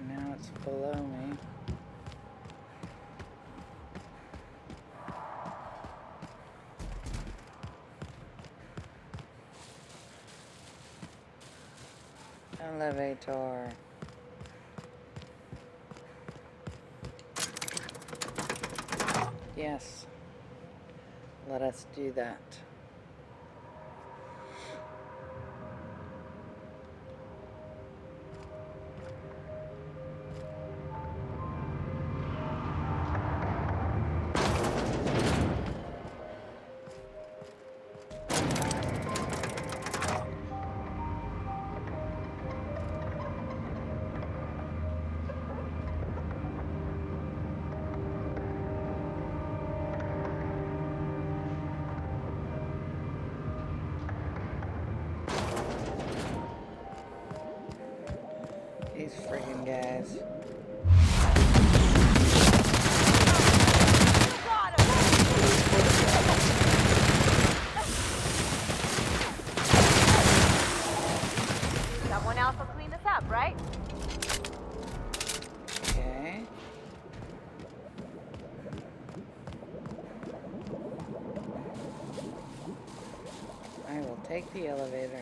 Now it's below me. Elevator. Yes. Let us do that. These friggin' guys. Someone else will clean this up, right? Okay. I will take the elevator.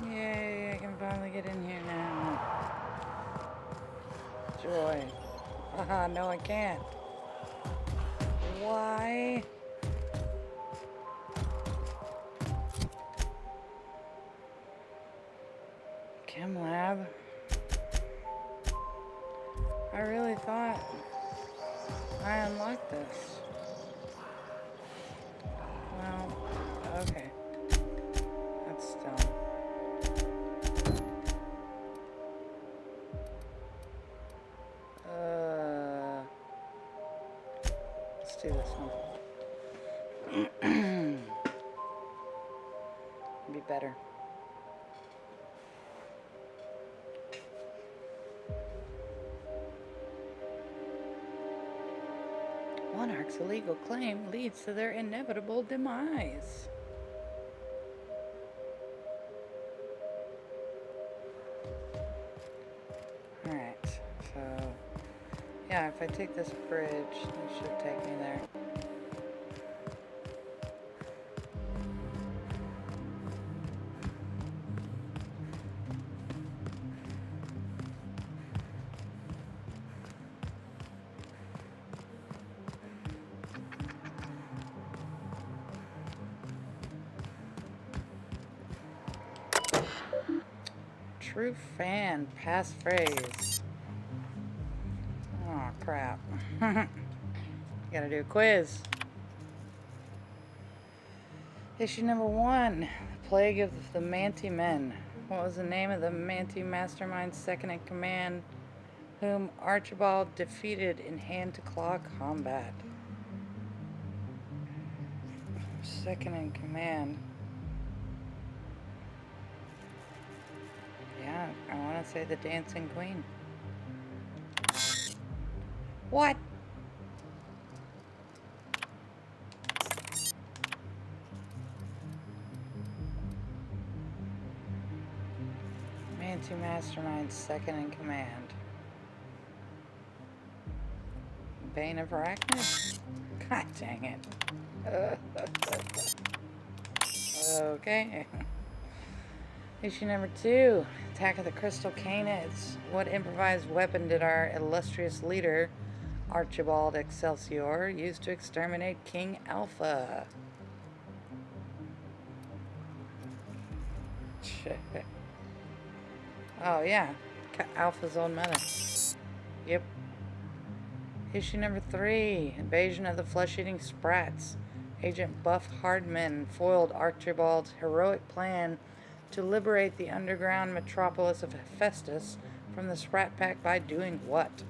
Yay, I can finally get in here now. Joy. Haha, no I can't. Why? Chem lab? I really thought I unlocked this. Well, okay. That's dumb. Let's do this one. Be better. Monarch's illegal claim leads to their inevitable demise. Alright, so yeah, if I take this bridge, it should take me there. True fan, passphrase. Oh crap. Gotta do a quiz. Issue number 1, The Plague of the Manti Men. What was the name of the Manti mastermind second in command whom Archibald defeated in hand-to-claw combat? Second in command. Yeah, I want to say the Dancing Queen. What? Manti Mastermind second in command. Bane of Arachnid? God dang it. Okay. Issue number 2, Attack of the Crystal Canids. What improvised weapon did our illustrious leader, Archibald Excelsior, use to exterminate King Alpha? Oh yeah, Alpha's old mother. Yep. Issue number 3, Invasion of the Flesh-Eating Sprats. Agent Buff Hardman foiled Archibald's heroic plan to liberate the underground metropolis of Hephaestus from the Sprat Pack by doing what?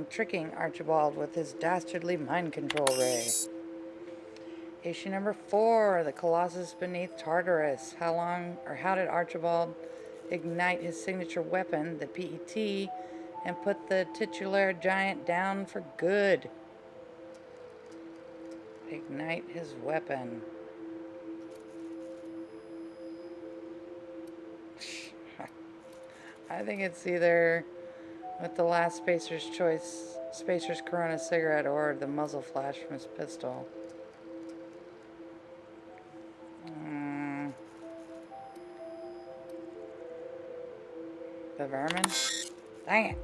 Tricking Archibald with his dastardly mind control ray. Issue number 4, The Colossus Beneath Tartarus. How did Archibald ignite his signature weapon, the PET, and put the titular giant down for good? Ignite his weapon. I think it's either with the last Spacer's choice, Spacer's Corona cigarette, or the muzzle flash from his pistol. The vermin? Dang it.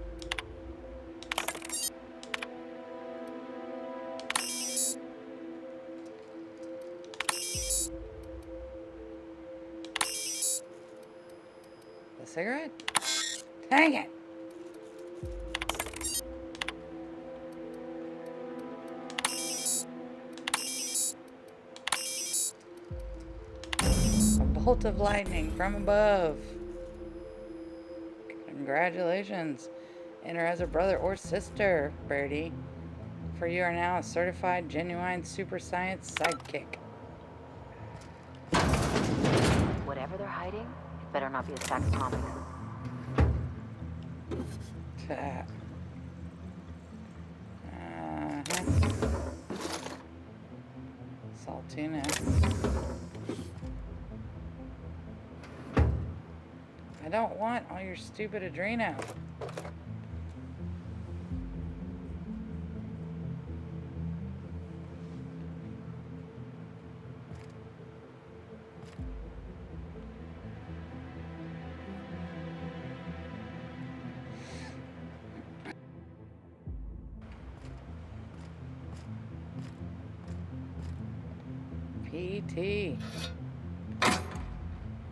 The cigarette? Dang it! A bolt of lightning from above. Congratulations. Enter as a brother or sister, Birdie. For you are now a certified, genuine super science sidekick. Whatever they're hiding, it better not be a stack of comics. Saltina. I don't want all your stupid Adreno. PT.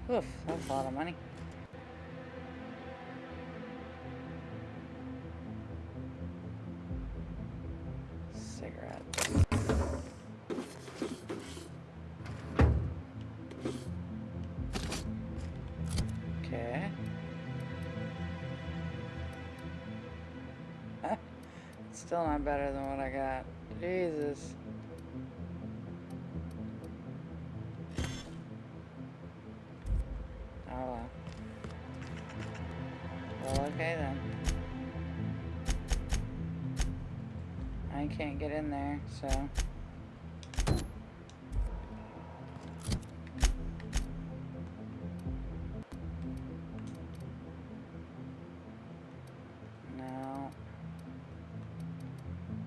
Oof, that's a lot of money. Cigarettes. Okay. Still not better than what I got. Jesus. Oh well. Well, okay then. I can't get in there, so. No.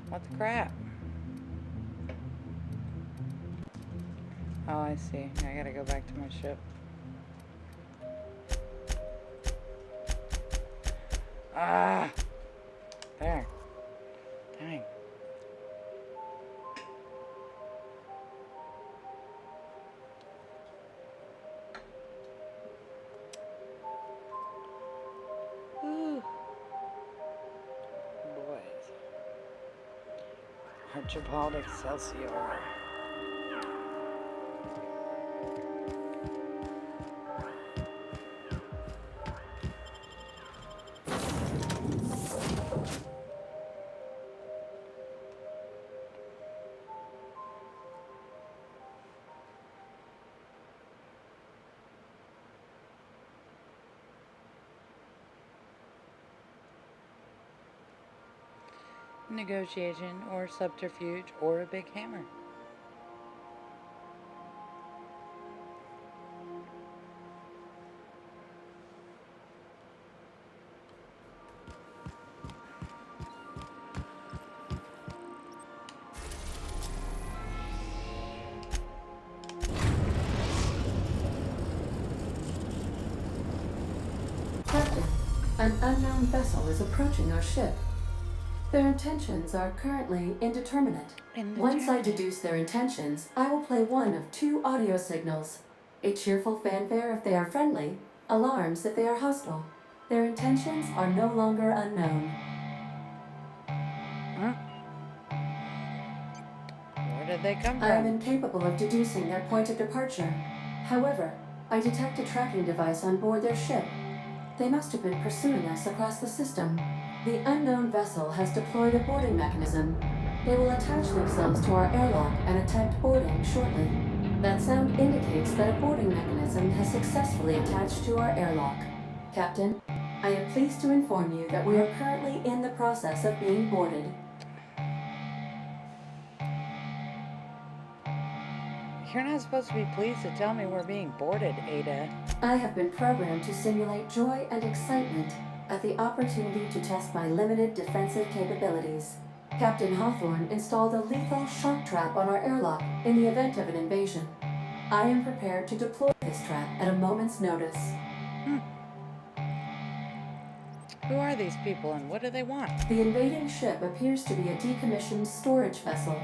What the crap? Oh, I see. I gotta go back to my ship. Ah! There. Dang. Ooh. Boys. Archibald Excelsior. Negotiation or subterfuge or a big hammer. Captain, an unknown vessel is approaching our ship. Their intentions are currently indeterminate. Once I deduce their intentions, I will play one of two audio signals. A cheerful fanfare if they are friendly, alarms if they are hostile. Their intentions are no longer unknown. Where did they come from? I am incapable of deducing their point of departure. However, I detect a tracking device on board their ship. They must have been pursuing us across the system. The unknown vessel has deployed a boarding mechanism. They will attach themselves to our airlock and attempt boarding shortly. That sound indicates that a boarding mechanism has successfully attached to our airlock. Captain, I am pleased to inform you that we are currently in the process of being boarded. You're not supposed to be pleased to tell me we're being boarded, Ada. I have been programmed to simulate joy and excitement at the opportunity to test my limited defensive capabilities. Captain Hawthorne installed a lethal shock trap on our airlock in the event of an invasion. I am prepared to deploy this trap at a moment's notice. Who are these people and what do they want? The invading ship appears to be a decommissioned storage vessel.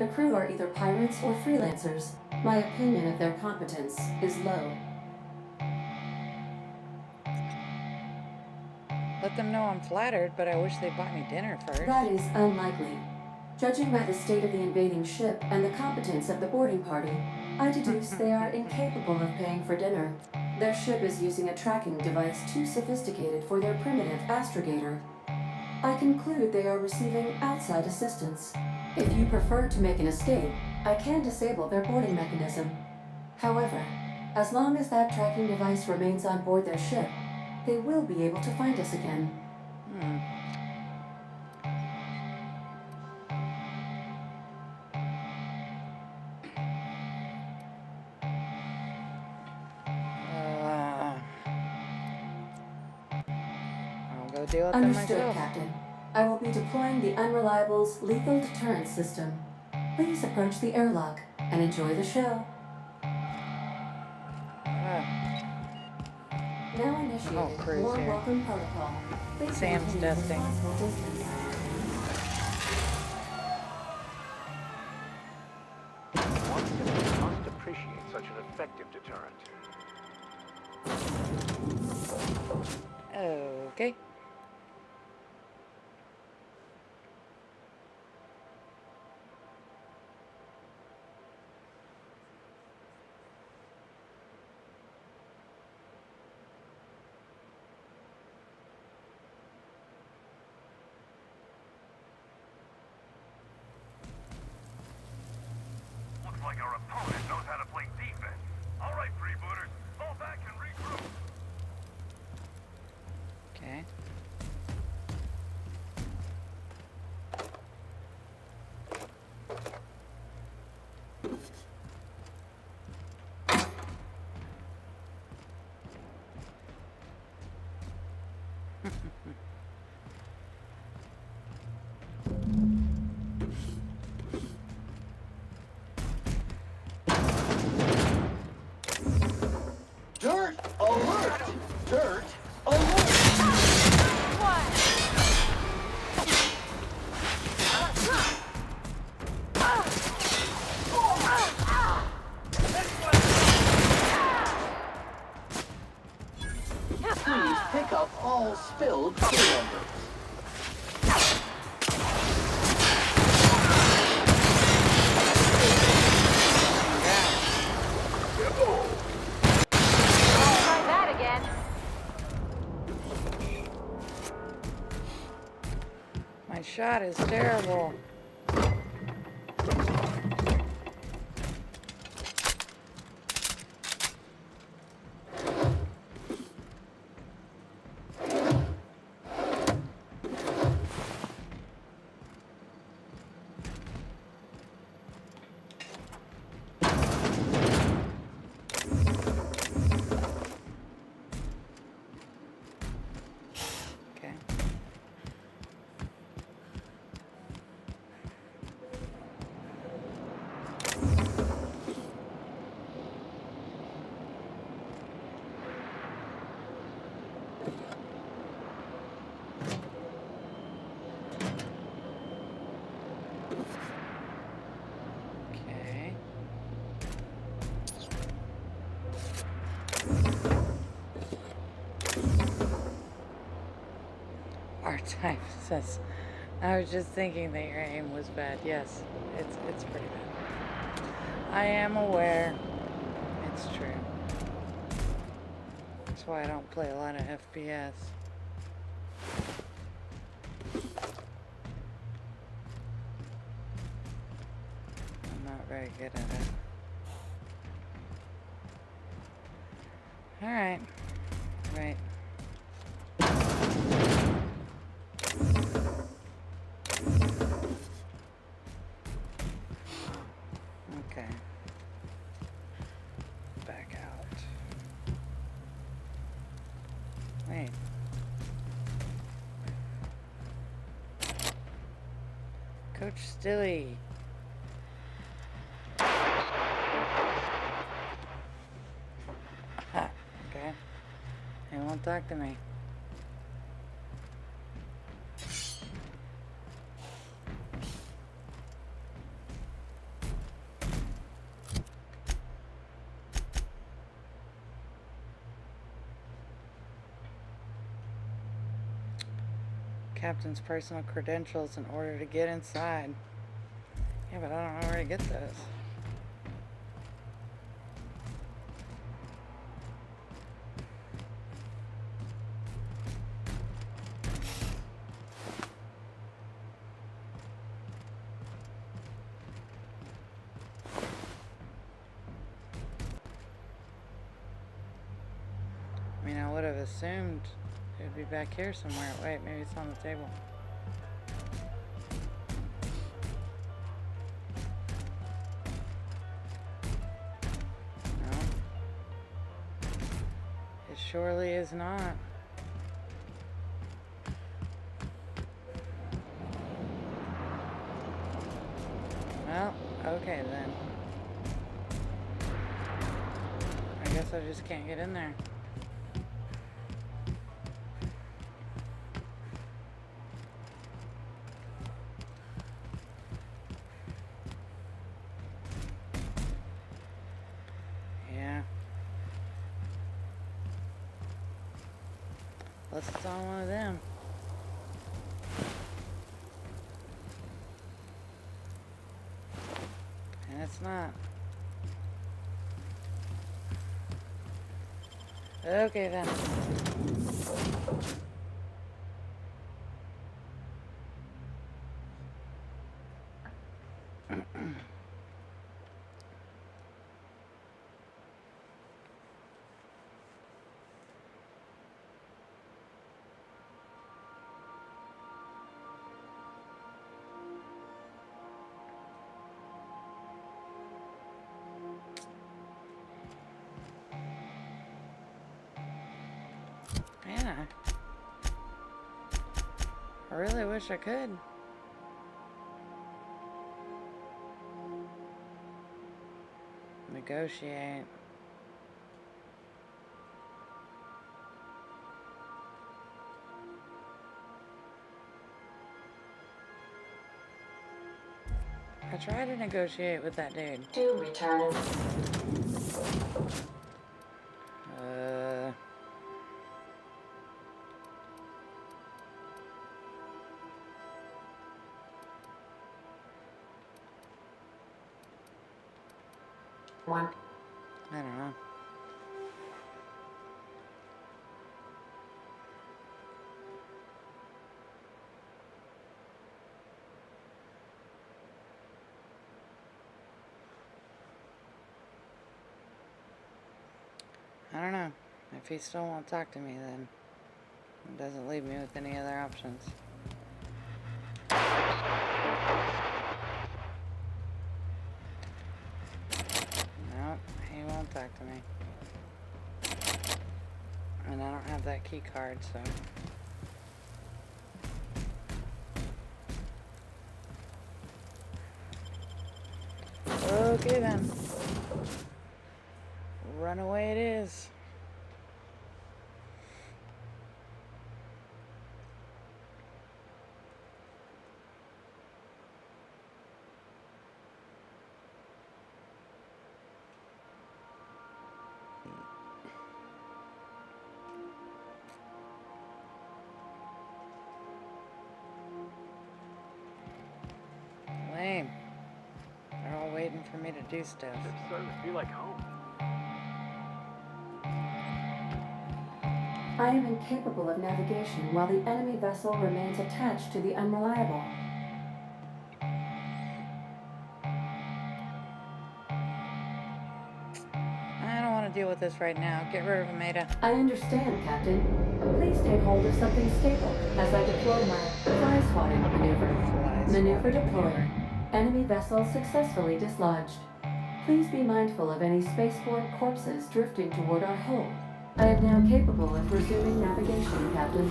The crew are either pirates or freelancers. My opinion of their competence is low. Let them know I'm flattered, but I wish they'd buy me dinner first. That is unlikely. Judging by the state of the invading ship and the competence of the boarding party, I deduce they are incapable of paying for dinner. Their ship is using a tracking device too sophisticated for their primitive astrogator. I conclude they are receiving outside assistance. If you prefer to make an escape, I can disable their boarding mechanism. However, as long as that tracking device remains on board their ship, they will be able to find us again. I'll go deal with them Understood, myself. Captain. I will be deploying the Unreliable's lethal deterrence system. Please approach the airlock and enjoy the show. Now initiated. cruise Warm here. welcome protocol. Please Sam's maintain testing. responsible distance. One human must appreciate such an effective deterrent. Okay. Looks like our opponent knows how to play defense. All right, freebooters, fall back and regroup. Okay. Dirt alert! Dirt alert! Please pick up all spilled crew members. Try that again. My shot is terrible. Okay. Okay. R-Type says, I was just thinking that your aim was bad. Yes, it's pretty bad. I am aware. It's true. That's why I don't play a lot of FPS. I'm not very good at it. Alright. Right. Okay. Back out. Wait. Coach Stilly. Ha, okay. He won't talk to me. captain's personal credentials in order to get inside. Yeah, but I don't know where to get those. I mean, I would have assumed it would be back here somewhere. Wait, maybe it's on the table. No. It surely is not. Well, okay then. I guess I just can't get in there. Unless it's on one of them. And it's not. Okay then. Yeah. I really wish I could. Negotiate. I tried to negotiate with that dude. To return. One. I don't know. I don't know. If he still won't talk to me, then it doesn't leave me with any other options. No, he won't talk to me. And I don't have that key card, so. Okay then. Runaway it is. Lame. They're all waiting for me to do stuff. It's starting to feel like home. I am incapable of navigation while the enemy vessel remains attached to the Unreliable. I don't want to deal with this right now. Get rid of him, Ada. I understand, Captain. Please take hold of something stable as I deploy my fly swatting maneuver. Maneuver deployed. Enemy vessel successfully dislodged. Please be mindful of any spaceborne corpses drifting toward our hull. I am now capable of resuming navigation, Captain.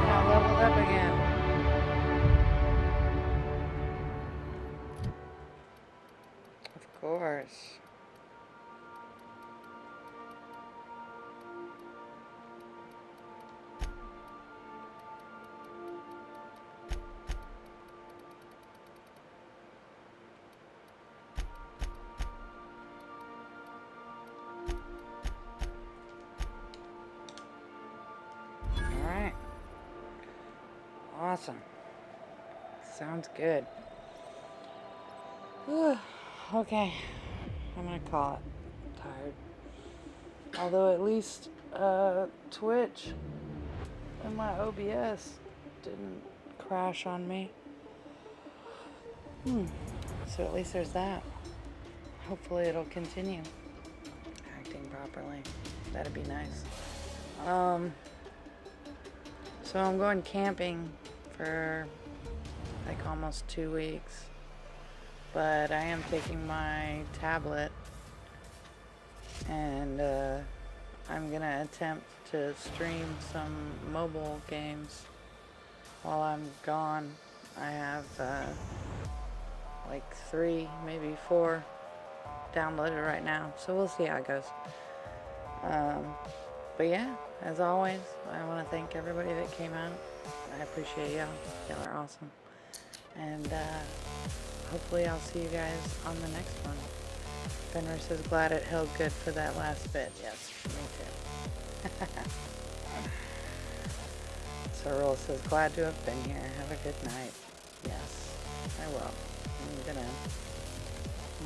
Now leveled up again. Of course. Sounds good. Okay. I'm gonna call it. Tired. Although at least Twitch and my OBS didn't crash on me. So at least there's that. Hopefully it'll continue acting properly. That'd be nice. So I'm going camping for like almost 2 weeks. But I am taking my tablet and I'm gonna attempt to stream some mobile games while I'm gone. I have like 3, maybe 4 downloaded right now, so we'll see how it goes. But yeah, as always, I want to thank everybody that came out. I appreciate y'all. Y'all are awesome. And hopefully I'll see you guys on the next one. Fenrir says, glad it held good for that last bit. Yes, me too. Sorrel says, glad to have been here. Have a good night. Yes, I will. I'm gonna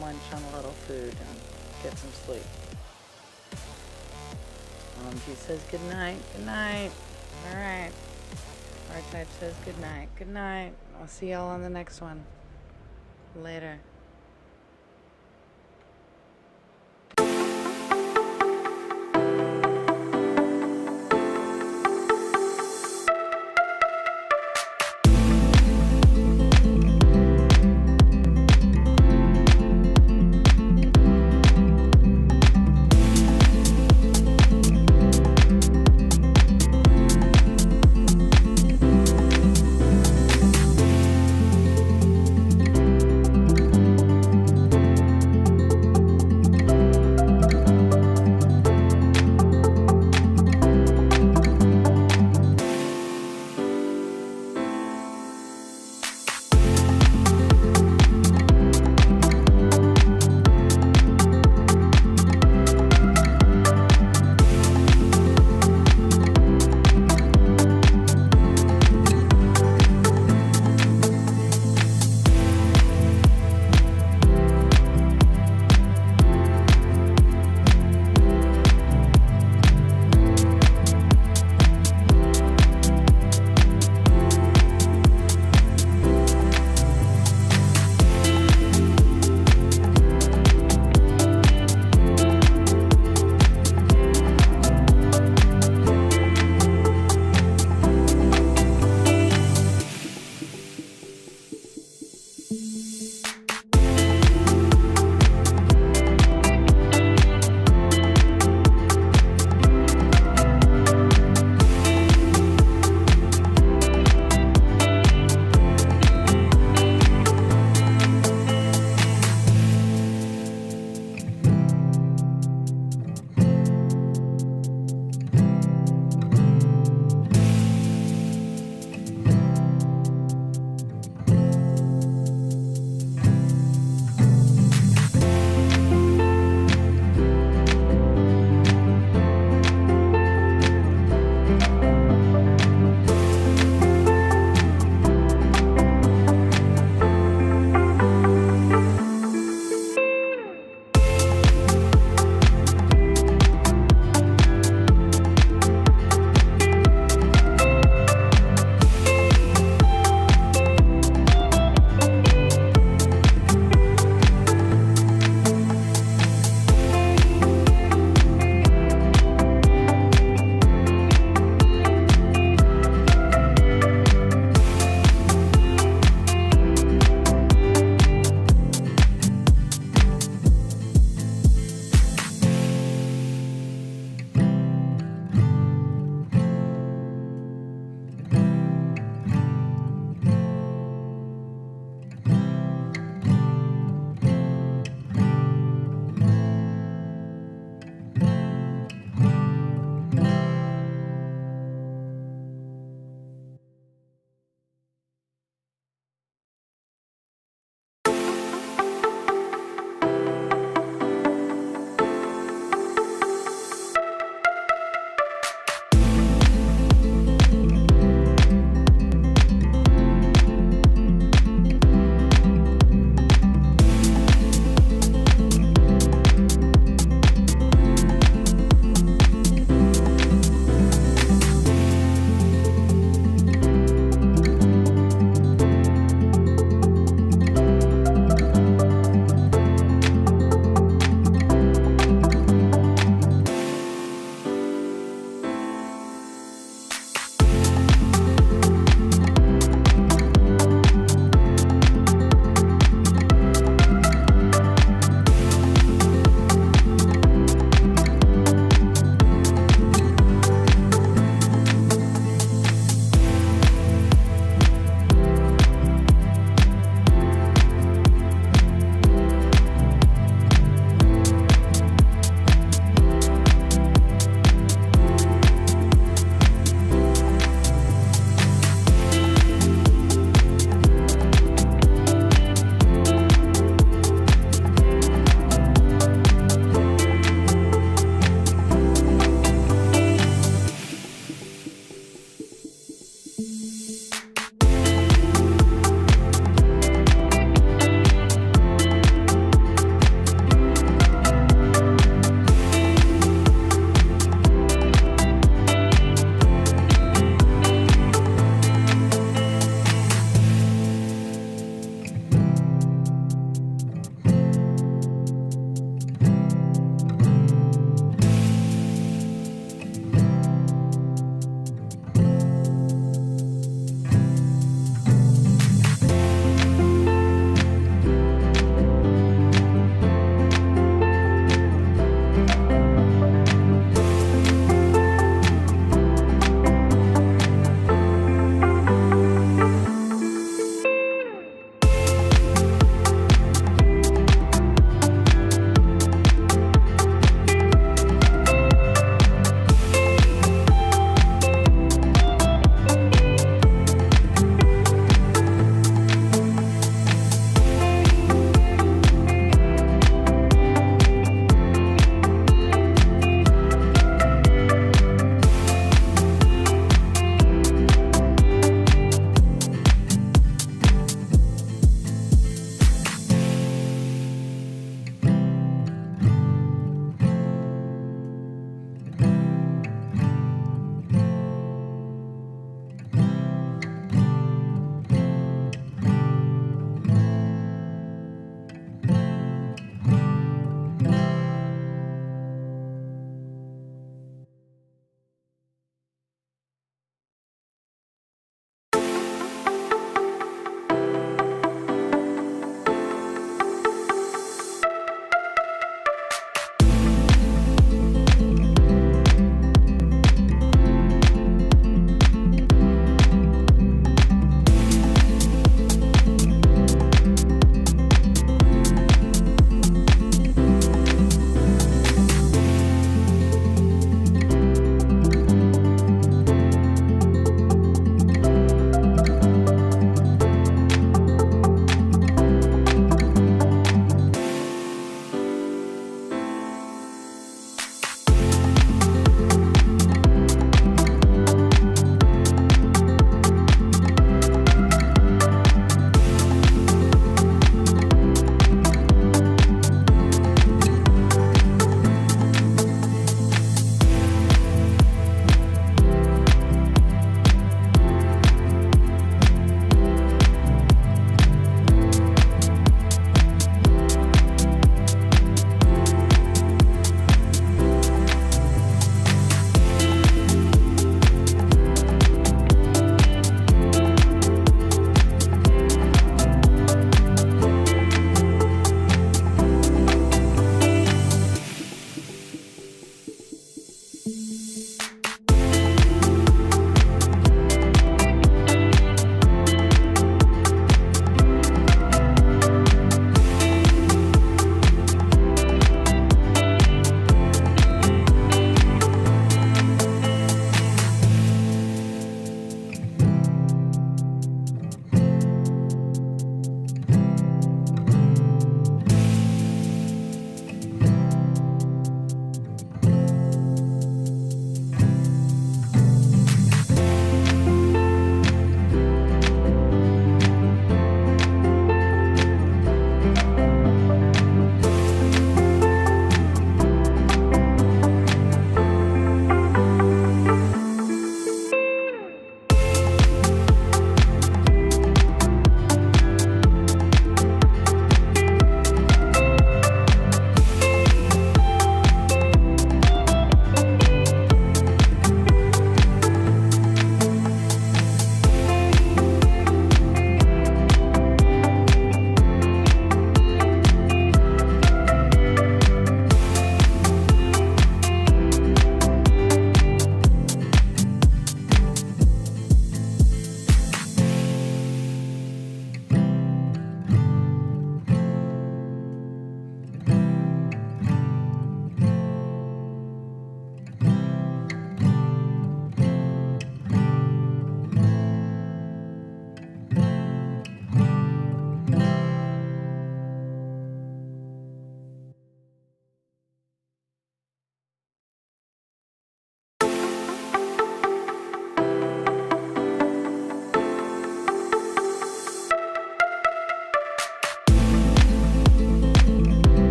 munch on a little food and get some sleep. She says good night. Good night. All right. R-Type says good night. Good night. I'll see y'all on the next one. Later.